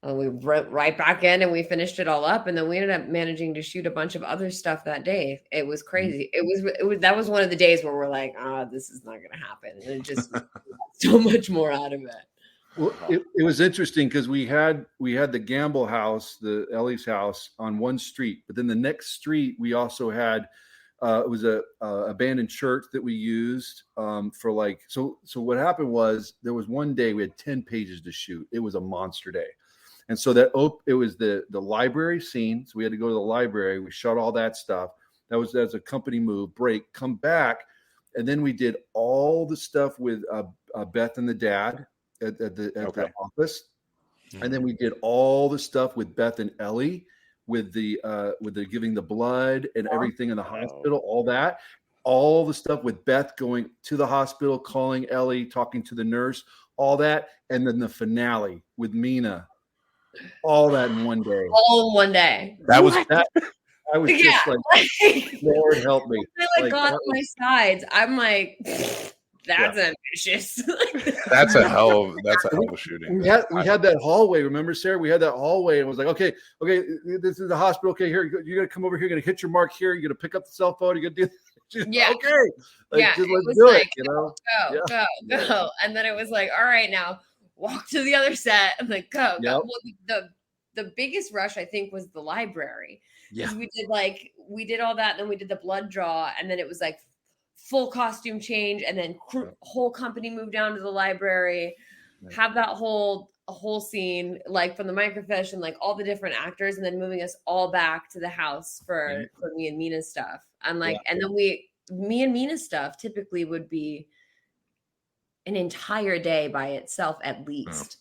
and we went right back in and we finished it all up. And then we ended up managing to shoot a bunch of other stuff that day. It was crazy. It was that was one of the days where we're like, this is not gonna happen, and it just so much more out of it. Well, it was interesting because we had the Gamble house, the Ellie's house on one street, but then the next street we also had It was a abandoned church that we used for like, so what happened was there was one day we had 10 pages to shoot. It was a monster day. And so it was the library scene. So we had to go to the library. We shot all that stuff. That's a company move, break, come back. And then we did all the stuff with Beth and the dad at the office. And then we did all the stuff with Beth and Ellie with the giving the blood and everything in the hospital, all the stuff with Beth going to the hospital, calling Ellie, talking to the nurse, all that. And then the finale with Mina, all that in one day. All in one day. That. I was just like, Lord help me. I got on my sides. I'm like, that's ambitious. That's a hell of a shooting. We had that hallway. Remember, Sarah? We had that hallway and was like, okay, this is the hospital. Okay, here you're gonna come over here. You're gonna hit your mark here. You're gonna pick up the cell phone. You're gonna do this. Yeah. Okay. Like, just let's do it. You know. Go. And then it was like, all right, now walk to the other set. I'm like, go. Yep. Well, the biggest rush I think was the library. Yeah. We did all that, and then we did the blood draw, and then it was like full costume change, and then whole company moved down to the library, have that whole scene like from the microfiche and like all the different actors, and then moving us all back to the house for me and Mina's stuff. And like, and then me and Mina's stuff typically would be an entire day by itself at least.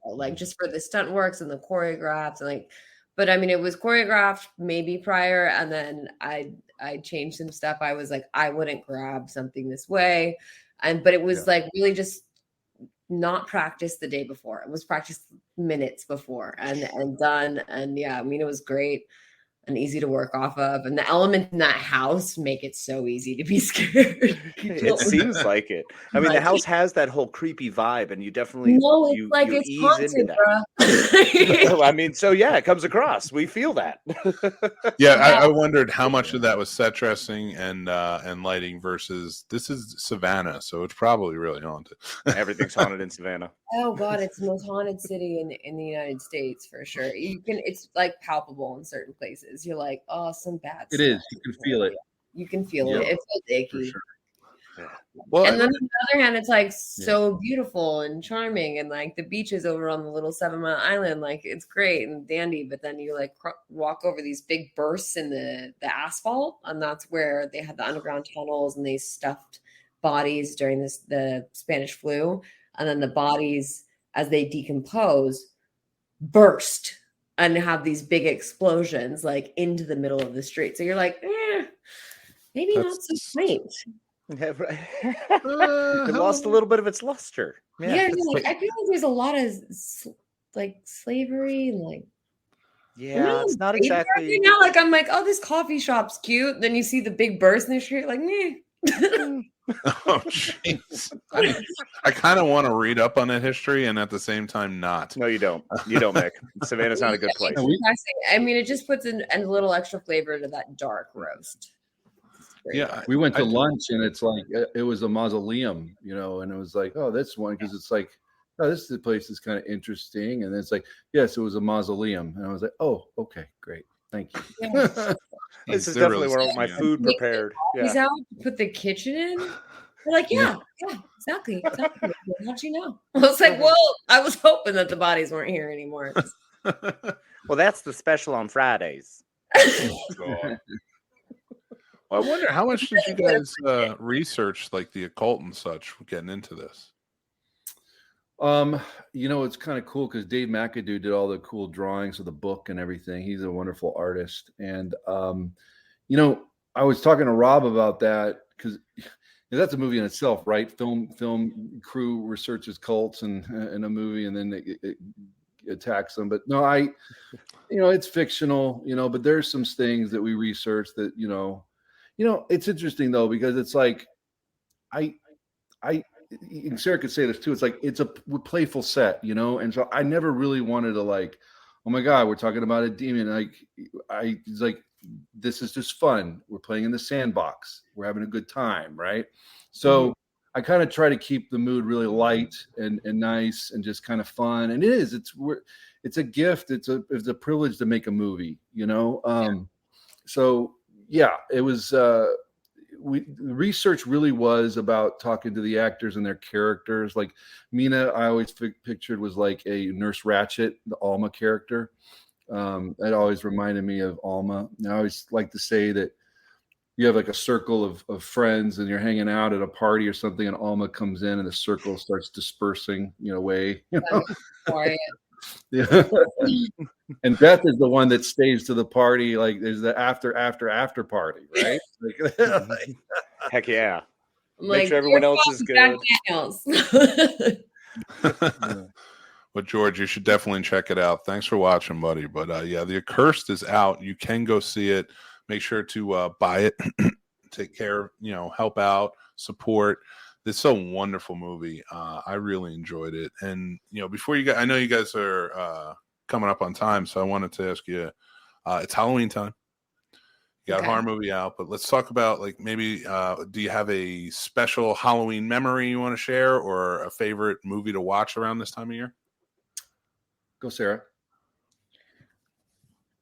Like just for the stunt works and the choreographs and like. But I mean, it was choreographed maybe prior, and then I changed some stuff. I was like, I wouldn't grab something this way, but it was like really just not practiced the day before. It was practiced minutes before and done. And yeah, I mean, it was great and easy to work off of. And the elements in that house make it so easy to be scared. It seems like it. I mean, the house has that whole creepy vibe, and you definitely it's ease haunted, into that. I mean, so yeah, it comes across. We feel that. I wondered how much of that was set dressing and lighting versus this is Savannah, so it's probably really haunted. Everything's haunted in Savannah. Oh God, it's the most haunted city in the United States for sure. It's like palpable in certain places. You're like, oh, some bad stuff. It is. You can feel it. You can feel it. It feels icky. Sure. Yeah. Well, and then on the other hand, it's like so beautiful and charming, and like the beaches over on the little 7 Mile Island, like it's great and dandy. But then you like walk over these big bursts in the asphalt, and that's where they had the underground tunnels, and they stuffed bodies during the Spanish flu, and then the bodies as they decompose burst and have these big explosions like into the middle of the street. So you're like, maybe not so quaint. Yeah, right. It lost a little bit of its luster. Yeah, like, I feel like there's a lot of like slavery and like. Yeah, it's not exactly. Now, like I'm like, oh, this coffee shop's cute. Then you see the big burst in the street, like, meh. Oh, jeez. I kind of want to read up on that history and at the same time not. No, you don't. You don't, Mick. Savannah's not a good place. I mean, it just puts in a little extra flavor to that dark roast. Yeah, we went to lunch and it's like it was a mausoleum, you know, and it was like, oh, this one because it's like, oh, this is the place that's kind of interesting, and then it's like, yes, it was a mausoleum, and I was like, oh, okay, great, thank you. Yeah. This is definitely where my food prepared. He's out to put the kitchen in. We're like, yeah, exactly. How'd you know? I was like, well, I was hoping that the bodies weren't here anymore. Well, that's the special on Fridays. God. Well, I wonder how much did you guys research like the occult and such getting into this? You know, it's kind of cool because Dave McAdoo did all the cool drawings of the book and everything. He's a wonderful artist. And, you know, I was talking to Rob about that because that's a movie in itself, right? Film crew researches cults and in a movie, and then it attacks them. But no, you know, it's fictional, you know, but there's some things that we researched that, you know, it's interesting though, because it's like, and Sarah could say this too. It's like, it's a playful set, you know? And so I never really wanted to like, oh my God, we're talking about a demon. It's like, this is just fun. We're playing in the sandbox. We're having a good time. Right. So I kind of try to keep the mood really light and nice and just kind of fun. And it's a gift. It's a privilege to make a movie, you know? So, yeah, it was. Research really was about talking to the actors and their characters. Like Mina, I always pictured was like a Nurse Ratched, the Alma character. That always reminded me of Alma. And I always like to say that you have like a circle of friends and you're hanging out at a party or something, and Alma comes in and the circle starts dispersing, away. Yeah. And Beth is the one that stays to the party. Like there's the after party, right? Heck yeah. Make sure everyone else is good. But George, you should definitely check it out. Thanks for watching, buddy. But yeah, The Accursed is out. You can go see it. Make sure to buy it. Take care, help out, support. It's a wonderful movie. I really enjoyed it. And, before you guys, I know you guys are coming up on time, so I wanted to ask you, it's Halloween time. You got a horror movie out, but let's talk about maybe, do you have a special Halloween memory you want to share or a favorite movie to watch around this time of year? Go, Sarah.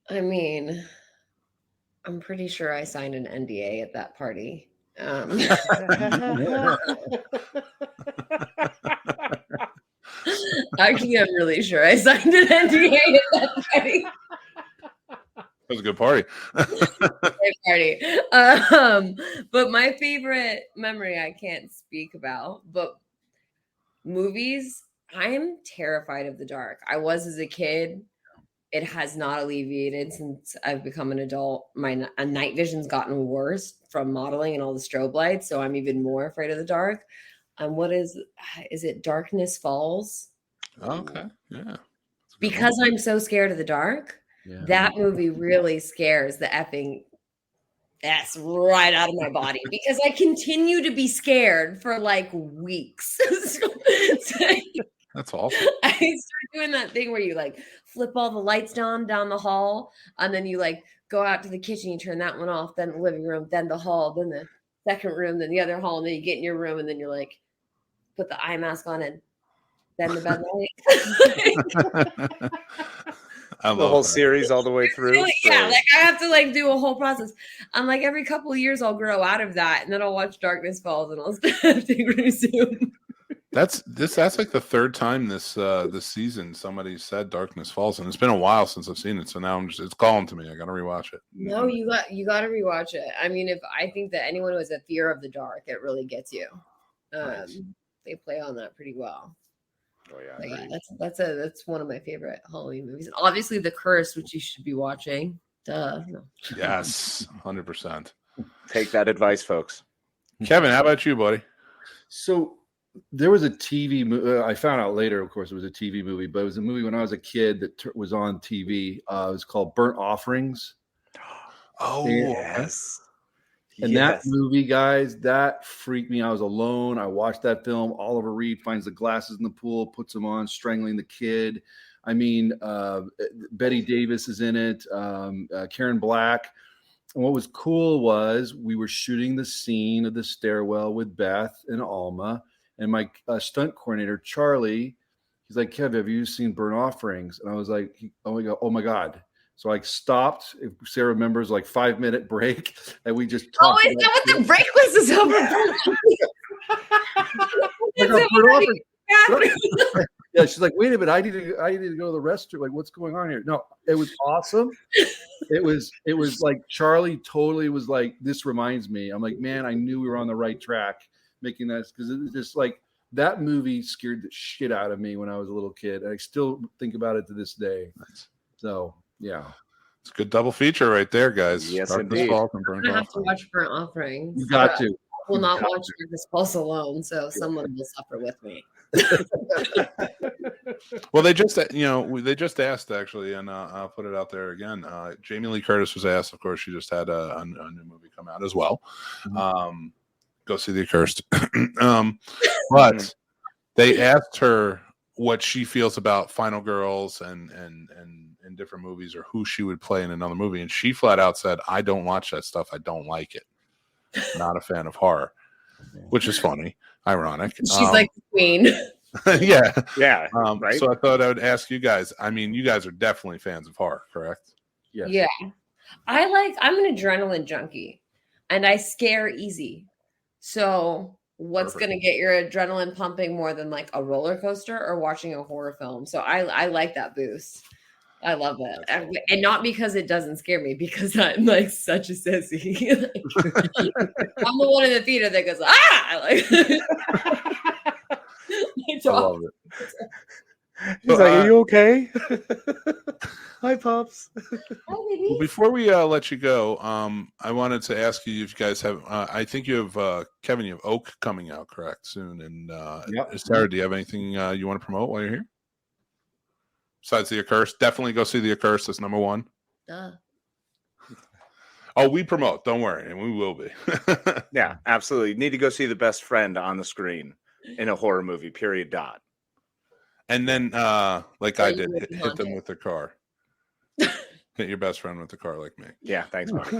I mean, I'm pretty sure I signed an NDA at that party. Actually, I'm really sure I signed an NDA at that party. It was a good party. Great party. But my favorite memory I can't speak about, but movies, I am terrified of the dark. I was as a kid. It has not alleviated since I've become an adult. My night vision's gotten worse from modeling and all the strobe lights, so I'm even more afraid of the dark. What is it? Darkness Falls. Okay, yeah. Because I'm so scared of the dark, that movie really scares the effing ass right out of my body because I continue to be scared for like weeks. That's awesome. I start doing that thing where you flip all the lights down the hall, and then you go out to the kitchen, you turn that one off, then the living room, then the hall, then the second room, then the other hall, and then you get in your room, and then you're put the eye mask on, and then the bed light. The whole series all the way through. Yeah, I have to do a whole process. I'm every couple of years I'll grow out of that, and then I'll watch Darkness Falls, and I'll have to resume. That's like the third time this season somebody said Darkness Falls, and it's been a while since I've seen it. So now it's calling to me. I got to rewatch it. No, you got to rewatch it. I mean, if I think that anyone who has a fear of the dark, it really gets you. Nice. They play on that pretty well. Oh yeah, yeah, that's one of my favorite Halloween movies. And obviously, The Curse, which you should be watching. Duh. No. Yes, 100%. Take that advice, folks. Kevin, how about you, buddy? So there was a TV movie. I found out later, of course, it was a TV movie, but it was a movie when I was a kid that was on TV. It was called Burnt Offerings. Oh, yes. And that movie, guys, that freaked me. I was alone. I watched that film. Oliver Reed finds the glasses in the pool, puts them on, strangling the kid. I mean, Betty Davis is in it. Karen Black. And what was cool was we were shooting the scene of the stairwell with Beth and Alma. And my stunt coordinator, Charlie, he's like, Kev, have you seen Burnt Offerings? And I was like, oh my God. So I stopped, if Sarah remembers, 5-minute break. And we just talked. Oh, is that what the break was? Is over. Yeah, she's like, wait a minute, I need to go to the restroom. What's going on here? No, it was awesome. It was like Charlie totally was like, this reminds me. I'm like, man, I knew we were on the right track making that, because it was just that movie scared the shit out of me when I was a little kid. And I still think about it to this day. So yeah. It's a good double feature right there, guys. Yes, Darkness indeed. Falls and I'm gonna have to watch Burnt Offerings. You got to. I will not watch Darkness Falls alone, so someone will suffer with me. Well, they just asked actually, and I'll put it out there again. Jamie Lee Curtis was asked. Of course, she just had a new movie come out as well. Mm-hmm. Go see The Accursed. But they asked her what she feels about Final Girls and different movies, or who she would play in another movie, and she flat out said, "I don't watch that stuff. I don't like it. Not a fan of horror," which is funny, ironic. She's like the queen. Yeah. Right. So I thought I would ask you guys. I mean, you guys are definitely fans of horror, correct? Yes. Yeah. I'm an adrenaline junkie and I scare easy. So what's going to get your adrenaline pumping more than like a roller coaster or watching a horror film? So I like that boost. I love it. And not because it doesn't scare me, because I'm like such a sissy. I'm the one in the theater that goes, ah! I love it. He's like, are you okay? Hi, Pops. Hi, baby. Well, before we let you go, I wanted to ask you if you guys have, I think you have, Kevin, you have Oak coming out, correct, soon. And Sarah, do you have anything you want to promote while you're here? Besides the Accursed, definitely go see the Accursed. That's number one. Oh, we promote. Don't worry, and we will be. Yeah, absolutely. Need to go see The Best Friend on the screen in a horror movie. Period. Dot. And then, like I did, hit them with the car. Hit your best friend with the car, like me. Yeah, thanks, Mark.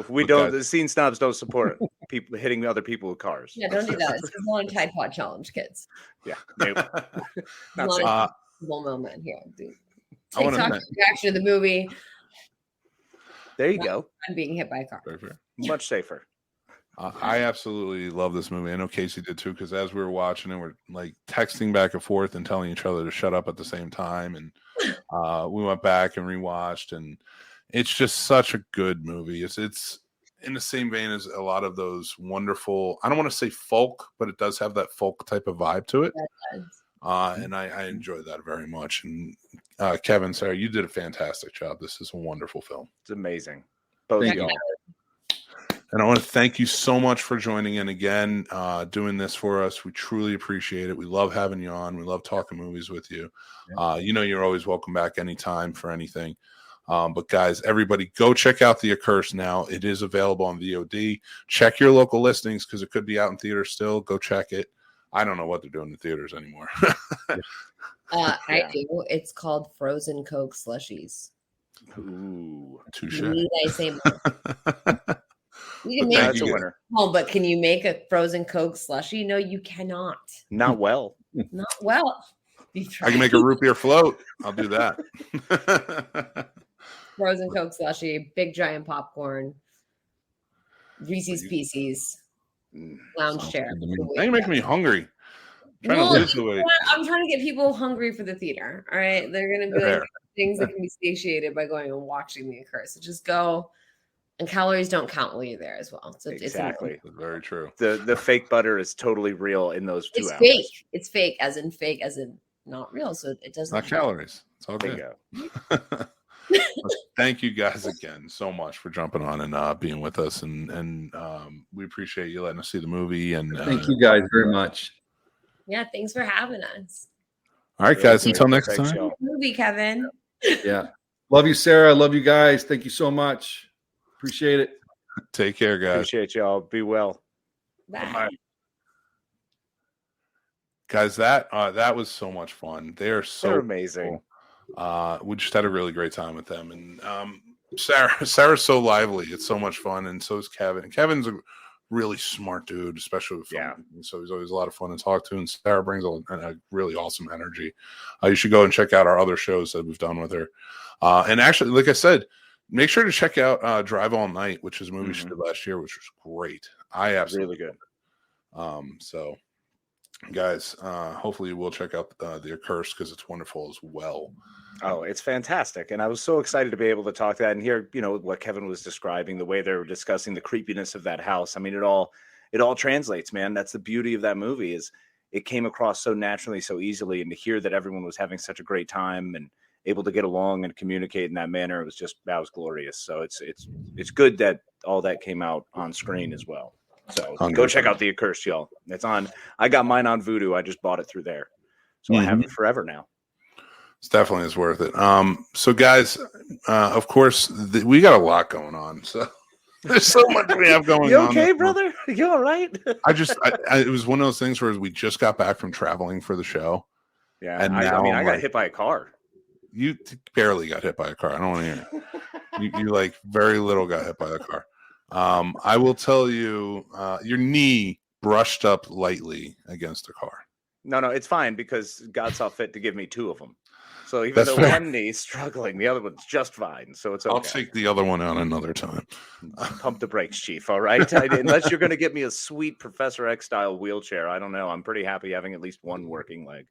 We don't. The Scene Snobs don't support people hitting other people with cars. Yeah, don't do that. It's a long Tide Pod challenge, kids. Yeah, nope. Not moment here. TikTok reaction to the movie. There you go. I'm being hit by a car. Much safer. I absolutely love this movie. I know Casey did too, because as we were watching it, we're like texting back and forth and telling each other to shut up at the same time. And we went back and rewatched, and it's just such a good movie. It's in the same vein as a lot of those wonderful, I don't want to say folk, but it does have that folk type of vibe to it. And I enjoyed that very much. And Kevin, Sarah, you did a fantastic job. This is a wonderful film. It's amazing. Both of y'all. And I want to thank you so much for joining in again, doing this for us. We truly appreciate it. We love having you on. We love talking movies with you. You're always welcome back anytime for anything. But guys, everybody go check out The Accursed now. It is available on VOD. Check your local listings because it could be out in theaters still. Go check it. I don't know what they're doing in theaters anymore. I do. It's called Frozen Coke Slushies. Ooh, touche. Need I say more? You can make that's a winner. Oh, but can you make a frozen Coke slushie? No, you cannot. Not well. Not well. I can make a root beer float. I'll do that. Frozen Coke slushie, big giant popcorn, Reese's Pieces, lounge chair. Now you're making me hungry. I'm trying to lose the weight. I'm trying to get people hungry for the theater. All right, they're going to be like things that can be satiated by going and watching The Accursed. So just go. And calories don't count while you're there as well. So exactly. It's very true. The fake butter is totally real in those 2 hours. Fake. It's fake as in not real. So it doesn't. Not calories. It's all good. Thank you guys again so much for jumping on and being with us. And we appreciate you letting us see the movie. And thank you guys very much. Yeah. Thanks for having us. All right, guys. Until next time. Good movie, Kevin. Yeah. Love you, Sarah. Love you guys. Thank you so much. Appreciate it. Take care, guys. Appreciate y'all. Be well. Bye. Guys, that was so much fun. They're amazing. Cool. We just had a really great time with them. And Sarah's so lively. It's so much fun. And so is Kevin. Kevin's a really smart dude, especially with film. So he's always a lot of fun to talk to. And Sarah brings a really awesome energy. You should go and check out our other shows that we've done with her. And actually, like I said, make sure to check out Drive All Night, which is a movie she did last year, which was great. I absolutely really good. So, guys, hopefully we'll check out The Accursed because it's wonderful as well. Oh, it's fantastic. And I was so excited to be able to talk that and hear, what Kevin was describing, the way they were discussing the creepiness of that house. I mean, it all translates, man. That's the beauty of that movie is it came across so naturally, so easily. And to hear that everyone was having such a great time and able to get along and communicate in that manner, that was glorious. So it's good that all that came out on screen as well. So 100%. Go check out The Accursed, y'all. It's on. I got mine on Vudu. I just bought it through there, so I have it forever now. It's definitely is worth it. So guys, of course, we got a lot going on. So there's so much we have going on. You okay, brother? You all right? It was one of those things where we just got back from traveling for the show. Yeah, and I got hit by a car. You barely got hit by a car. I don't want to hear it. You like very little got hit by a car. I will tell you, your knee brushed up lightly against a car. No, it's fine because God saw fit to give me 2 of them. So even That's though fair. one knee's struggling, the other one's just fine. So it's okay. I'll take the other one out another time. Pump the brakes, Chief. All right. Unless you're going to get me a sweet Professor X style wheelchair. I don't know. I'm pretty happy having at least one working leg.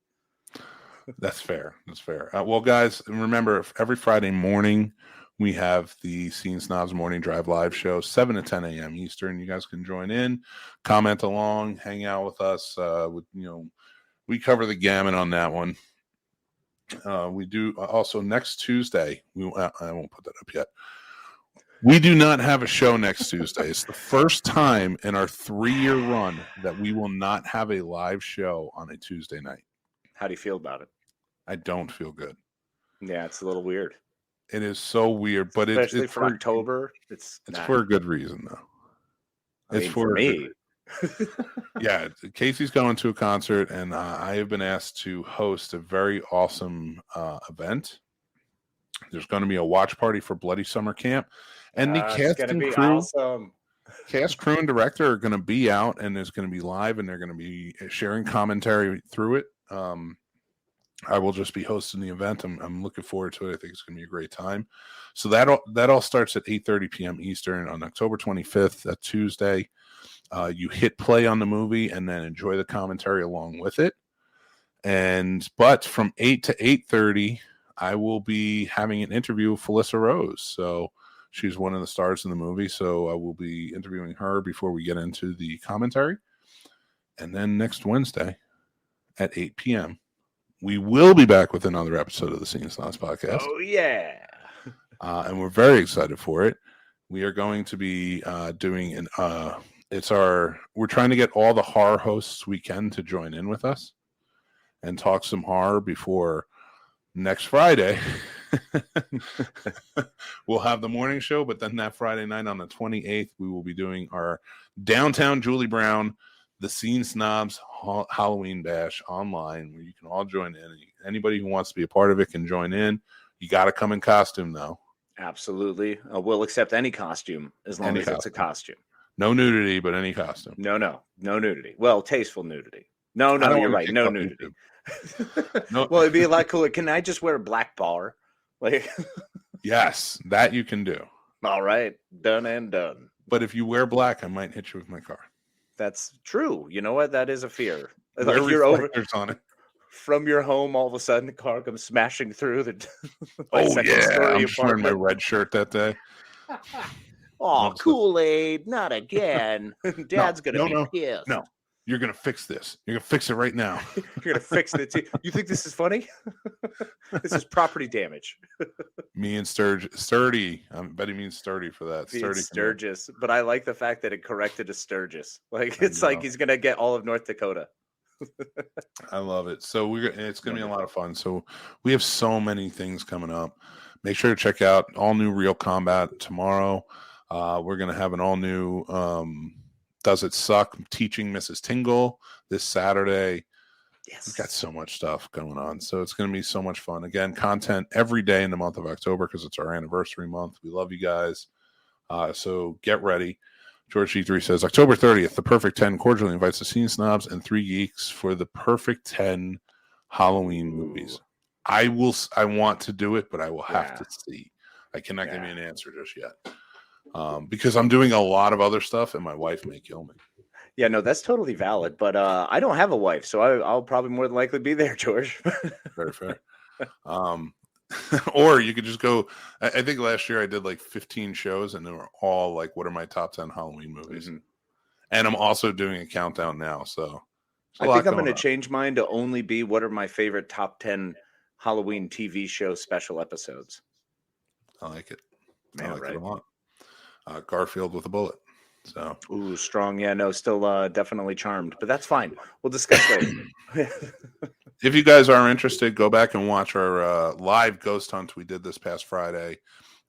That's fair. That's fair. Well, guys, remember every Friday morning we have the Scene Snobs Morning Drive live show, 7 to 10 a.m. Eastern. You guys can join in, comment along, hang out with us. We cover the gamut on that one. We do also next Tuesday. I won't put that up yet. We do not have a show next Tuesday. It's the first time in our 3-year run that we will not have a live show on a Tuesday night. How do you feel about it? I don't feel good. Yeah, it's a little weird. It is so weird, but especially it's for October. It's for a good reason, though. It's for me. Yeah, Casey's going to a concert, and I have been asked to host a very awesome event. There's going to be a watch party for Bloody Summer Camp, and the cast and crew, awesome. Cast, crew, and director are going to be out, and it's going to be live, and they're going to be sharing commentary through it. I will just be hosting the event. I'm looking forward to it. I think it's going to be a great time. So that all starts at 8:30 p.m. Eastern on October 25th, that Tuesday. You hit play on the movie and then enjoy the commentary along with it. But from 8 to 8:30, I will be having an interview with Felissa Rose. So she's one of the stars in the movie. So I will be interviewing her before we get into the commentary. And then next Wednesday at 8 p.m., we will be back with another episode of the Scene Snobs Podcast. Oh, yeah. And we're very excited for it. We are going to be doing we're trying to get all the horror hosts we can to join in with us and talk some horror before next Friday. We'll have the morning show, but then that Friday night on the 28th, we will be doing our Downtown Julie Brown, the Scene Snobs Halloween Bash online, where you can all join in. Anybody who wants to be a part of it can join in. You got to come in costume, though. Absolutely. We'll accept any costume as long as it's a costume. No nudity, but any costume. No nudity. Well, tasteful nudity. No, you're right. No nudity. No. Well, it'd be a lot cooler. Can I just wear a black bar? Like, yes, that you can do. All right, done and done. But if you wear black, I might hit you with my car. That's true. You know what? That is a fear. Like you're over on it. From your home, all of a sudden, the car comes smashing through the. I'm wearing my red shirt that day. Oh, Kool-Aid, not again. Dad's going to be pissed. No, you're going to fix this. You're going to fix it right now. You're going to fix it. You think this is funny? This is property damage. Me and Sturdy. I bet he means sturdy for that. Sturgis. But I like the fact that it corrected to Sturgis. Like, it's like he's going to get all of North Dakota. I love it. So it's going to be a lot of fun. So we have so many things coming up. Make sure to check out all new Real Combat tomorrow. We're going to have an all new Does It Suck? Teaching Mrs. Tingle this Saturday. Yes. We've got so much stuff going on. So it's going to be so much fun. Again, content every day in the month of October because it's our anniversary month. We love you guys. So get ready. George G3 says, October 30th, the Perfect 10 cordially invites the Scene Snobs and 3 Geeks for the Perfect 10 Halloween movies. I want to do it, but I will have to see. I cannot give you an answer just yet. Because I'm doing a lot of other stuff and my wife may kill me. Yeah, no, that's totally valid. But I don't have a wife, so I'll probably more than likely be there, George. Very fair. Or you could just go. I think last year I did like 15 shows and they were all like, what are my top 10 Halloween movies? Mm-hmm. And I'm also doing a countdown now. So I think I'm going to change mine to only be what are my favorite top 10 Halloween TV show special episodes. I like it. I like it a lot. Garfield with a bullet. So ooh, strong. Yeah, no, still definitely charmed, but that's fine. We'll discuss later. If you guys are interested, go back and watch our live ghost hunt we did this past Friday.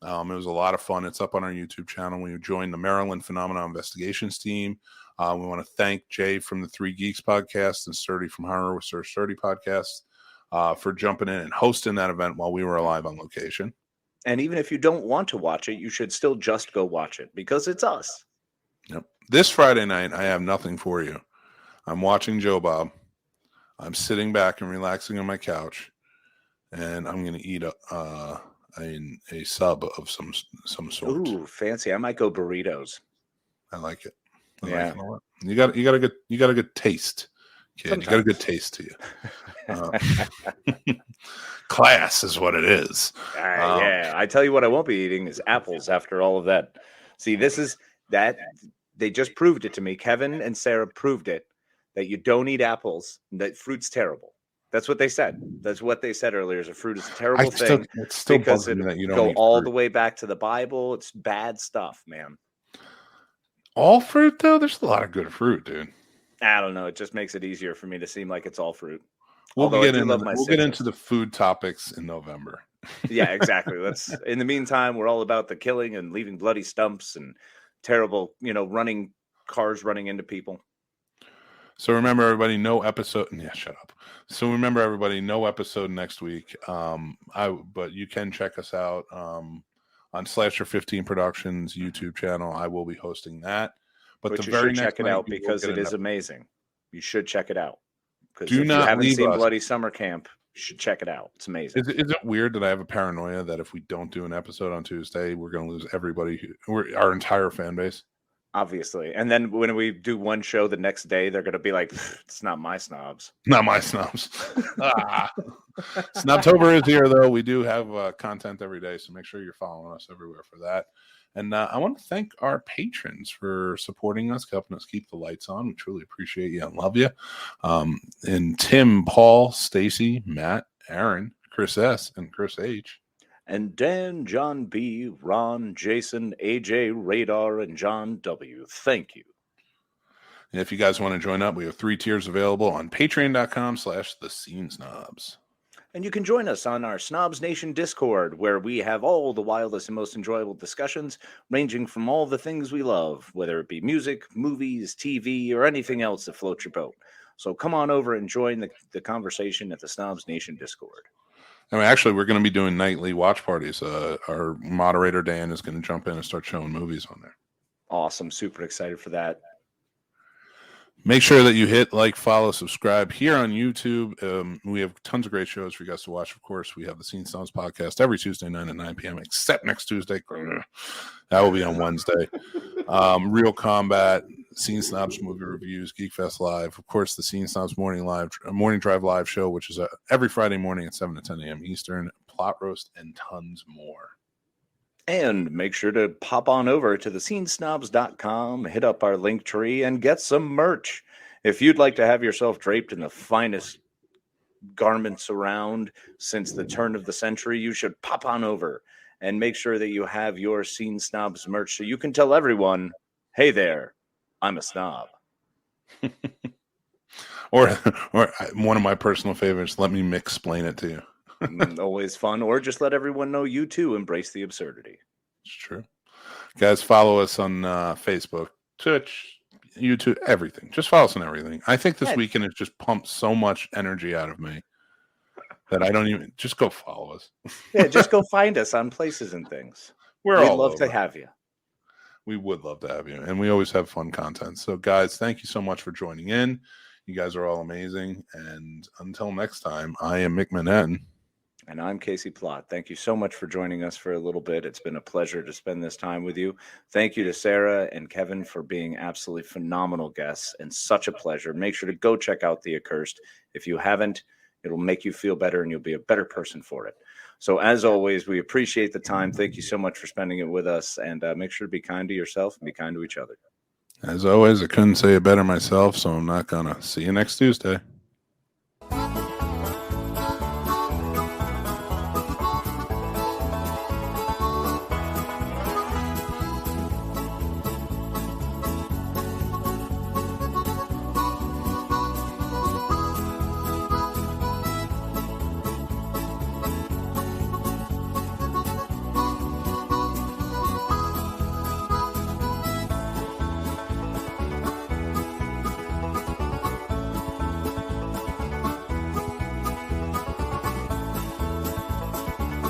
It was a lot of fun. It's up on our YouTube channel. We joined the Maryland Phenomenon Investigations team. We want to thank Jay from the 3 Geeks podcast and Sturdy from Horror with Sir Sturdy podcast for jumping in and hosting that event while we were live on location. And even if you don't want to watch it, you should still just go watch it because it's us. Yep. This Friday night, I have nothing for you. I'm watching Joe Bob. I'm sitting back and relaxing on my couch. and I'm going to eat a sub of some sort. Ooh, fancy. I might go burritos. I like it. Yeah. Like it a lot. You got a good taste, kid. Sometimes. You got a good taste to you. Class is what it is. Yeah. I tell you what I won't be eating is apples after all of that. See, this is that they just proved it to me. Kevin and Sarah proved it, that you don't eat apples, that fruit's terrible. That's what they said. That's what they said earlier. Is a fruit is a terrible thing. It's still because it that you don't go eat all fruit. the way back to the Bible. It's bad stuff, man. All fruit though, there's a lot of good fruit, dude. I don't know. It just makes it easier for me to seem like it's all fruit. We'll Although get I do love my we'll get citrus. into the food topics in November. Yeah, exactly. Let's. In the meantime, we're all about the killing and leaving bloody stumps and terrible, cars running into people. So remember, everybody, no episode. Yeah, shut up. So remember, everybody, no episode next week. But you can check us out on Slasher 15 Productions YouTube channel. I will be hosting that. But you very should check it night, out you will because get it an is episode. amazing. You should check it out. Because Do if not you haven't leave seen us. Bloody Summer Camp, you should check it out. It's amazing. Is it weird that I have a paranoia that if we don't do an episode on Tuesday, we're going to lose everybody, our entire fan base? Obviously. And then when we do one show the next day, they're going to be like, it's not my snobs. Not my snobs. Snobtober is here, though. We do have content every day, so make sure you're following us everywhere for that. And I want to thank our patrons for supporting us, helping us keep the lights on. We truly appreciate you and love you. And Tim, Paul, Stacy, Matt, Aaron, Chris S., and Chris H. And Dan, John B., Ron, Jason, AJ, Radar, and John W. Thank you. And if you guys want to join up, we have 3 tiers available on patreon.com/thescenesnobs. And you can join us on our Snobs Nation Discord, where we have all the wildest and most enjoyable discussions, ranging from all the things we love, whether it be music, movies, TV, or anything else that floats your boat. So come on over and join the conversation at the Snobs Nation Discord. I mean, actually, we're going to be doing nightly watch parties. Our moderator, Dan, is going to jump in and start showing movies on there. Awesome. Super excited for that. Make sure that you hit like, follow, subscribe here on YouTube. We have tons of great shows for you guys to watch. Of course, we have the Scene Snobs Podcast every Tuesday night at 9 p.m., except next Tuesday. That will be on Wednesday. Real Combat, Scene Snobs movie reviews, Geek Fest Live. Of course, the Scene Snobs Morning Drive Live show, which is every Friday morning at 7 to 10 a.m. Eastern, Plot Roast, and tons more. And make sure to pop on over to thescenesnobs.com, hit up our link tree, and get some merch. If you'd like to have yourself draped in the finest garments around since the turn of the century, you should pop on over and make sure that you have your Scene Snobs merch so you can tell everyone, hey there, I'm a snob. or one of my personal favorites, let me explain it to you. Always fun. Or just let everyone know you too embrace the absurdity. It's true. Guys, follow us on Facebook, Twitch, YouTube, everything. Just follow us on everything. I think this weekend has just pumped so much energy out of me that I don't even just go follow us. Yeah, just go find us on places and things. We'd love to have you. We would love to have you. And we always have fun content. So, guys, thank you so much for joining in. You guys are all amazing. And until next time, I am Mick Manhattan. And I'm Casey Plott. Thank you so much for joining us for a little bit. It's been a pleasure to spend this time with you. Thank you to Sarah and Kevin for being absolutely phenomenal guests and such a pleasure. Make sure to go check out The Accursed. If you haven't, it'll make you feel better and you'll be a better person for it. So as always, we appreciate the time. Thank you so much for spending it with us. And make sure to be kind to yourself and be kind to each other. As always, I couldn't say it better myself, so I'm not going to. See you next Tuesday.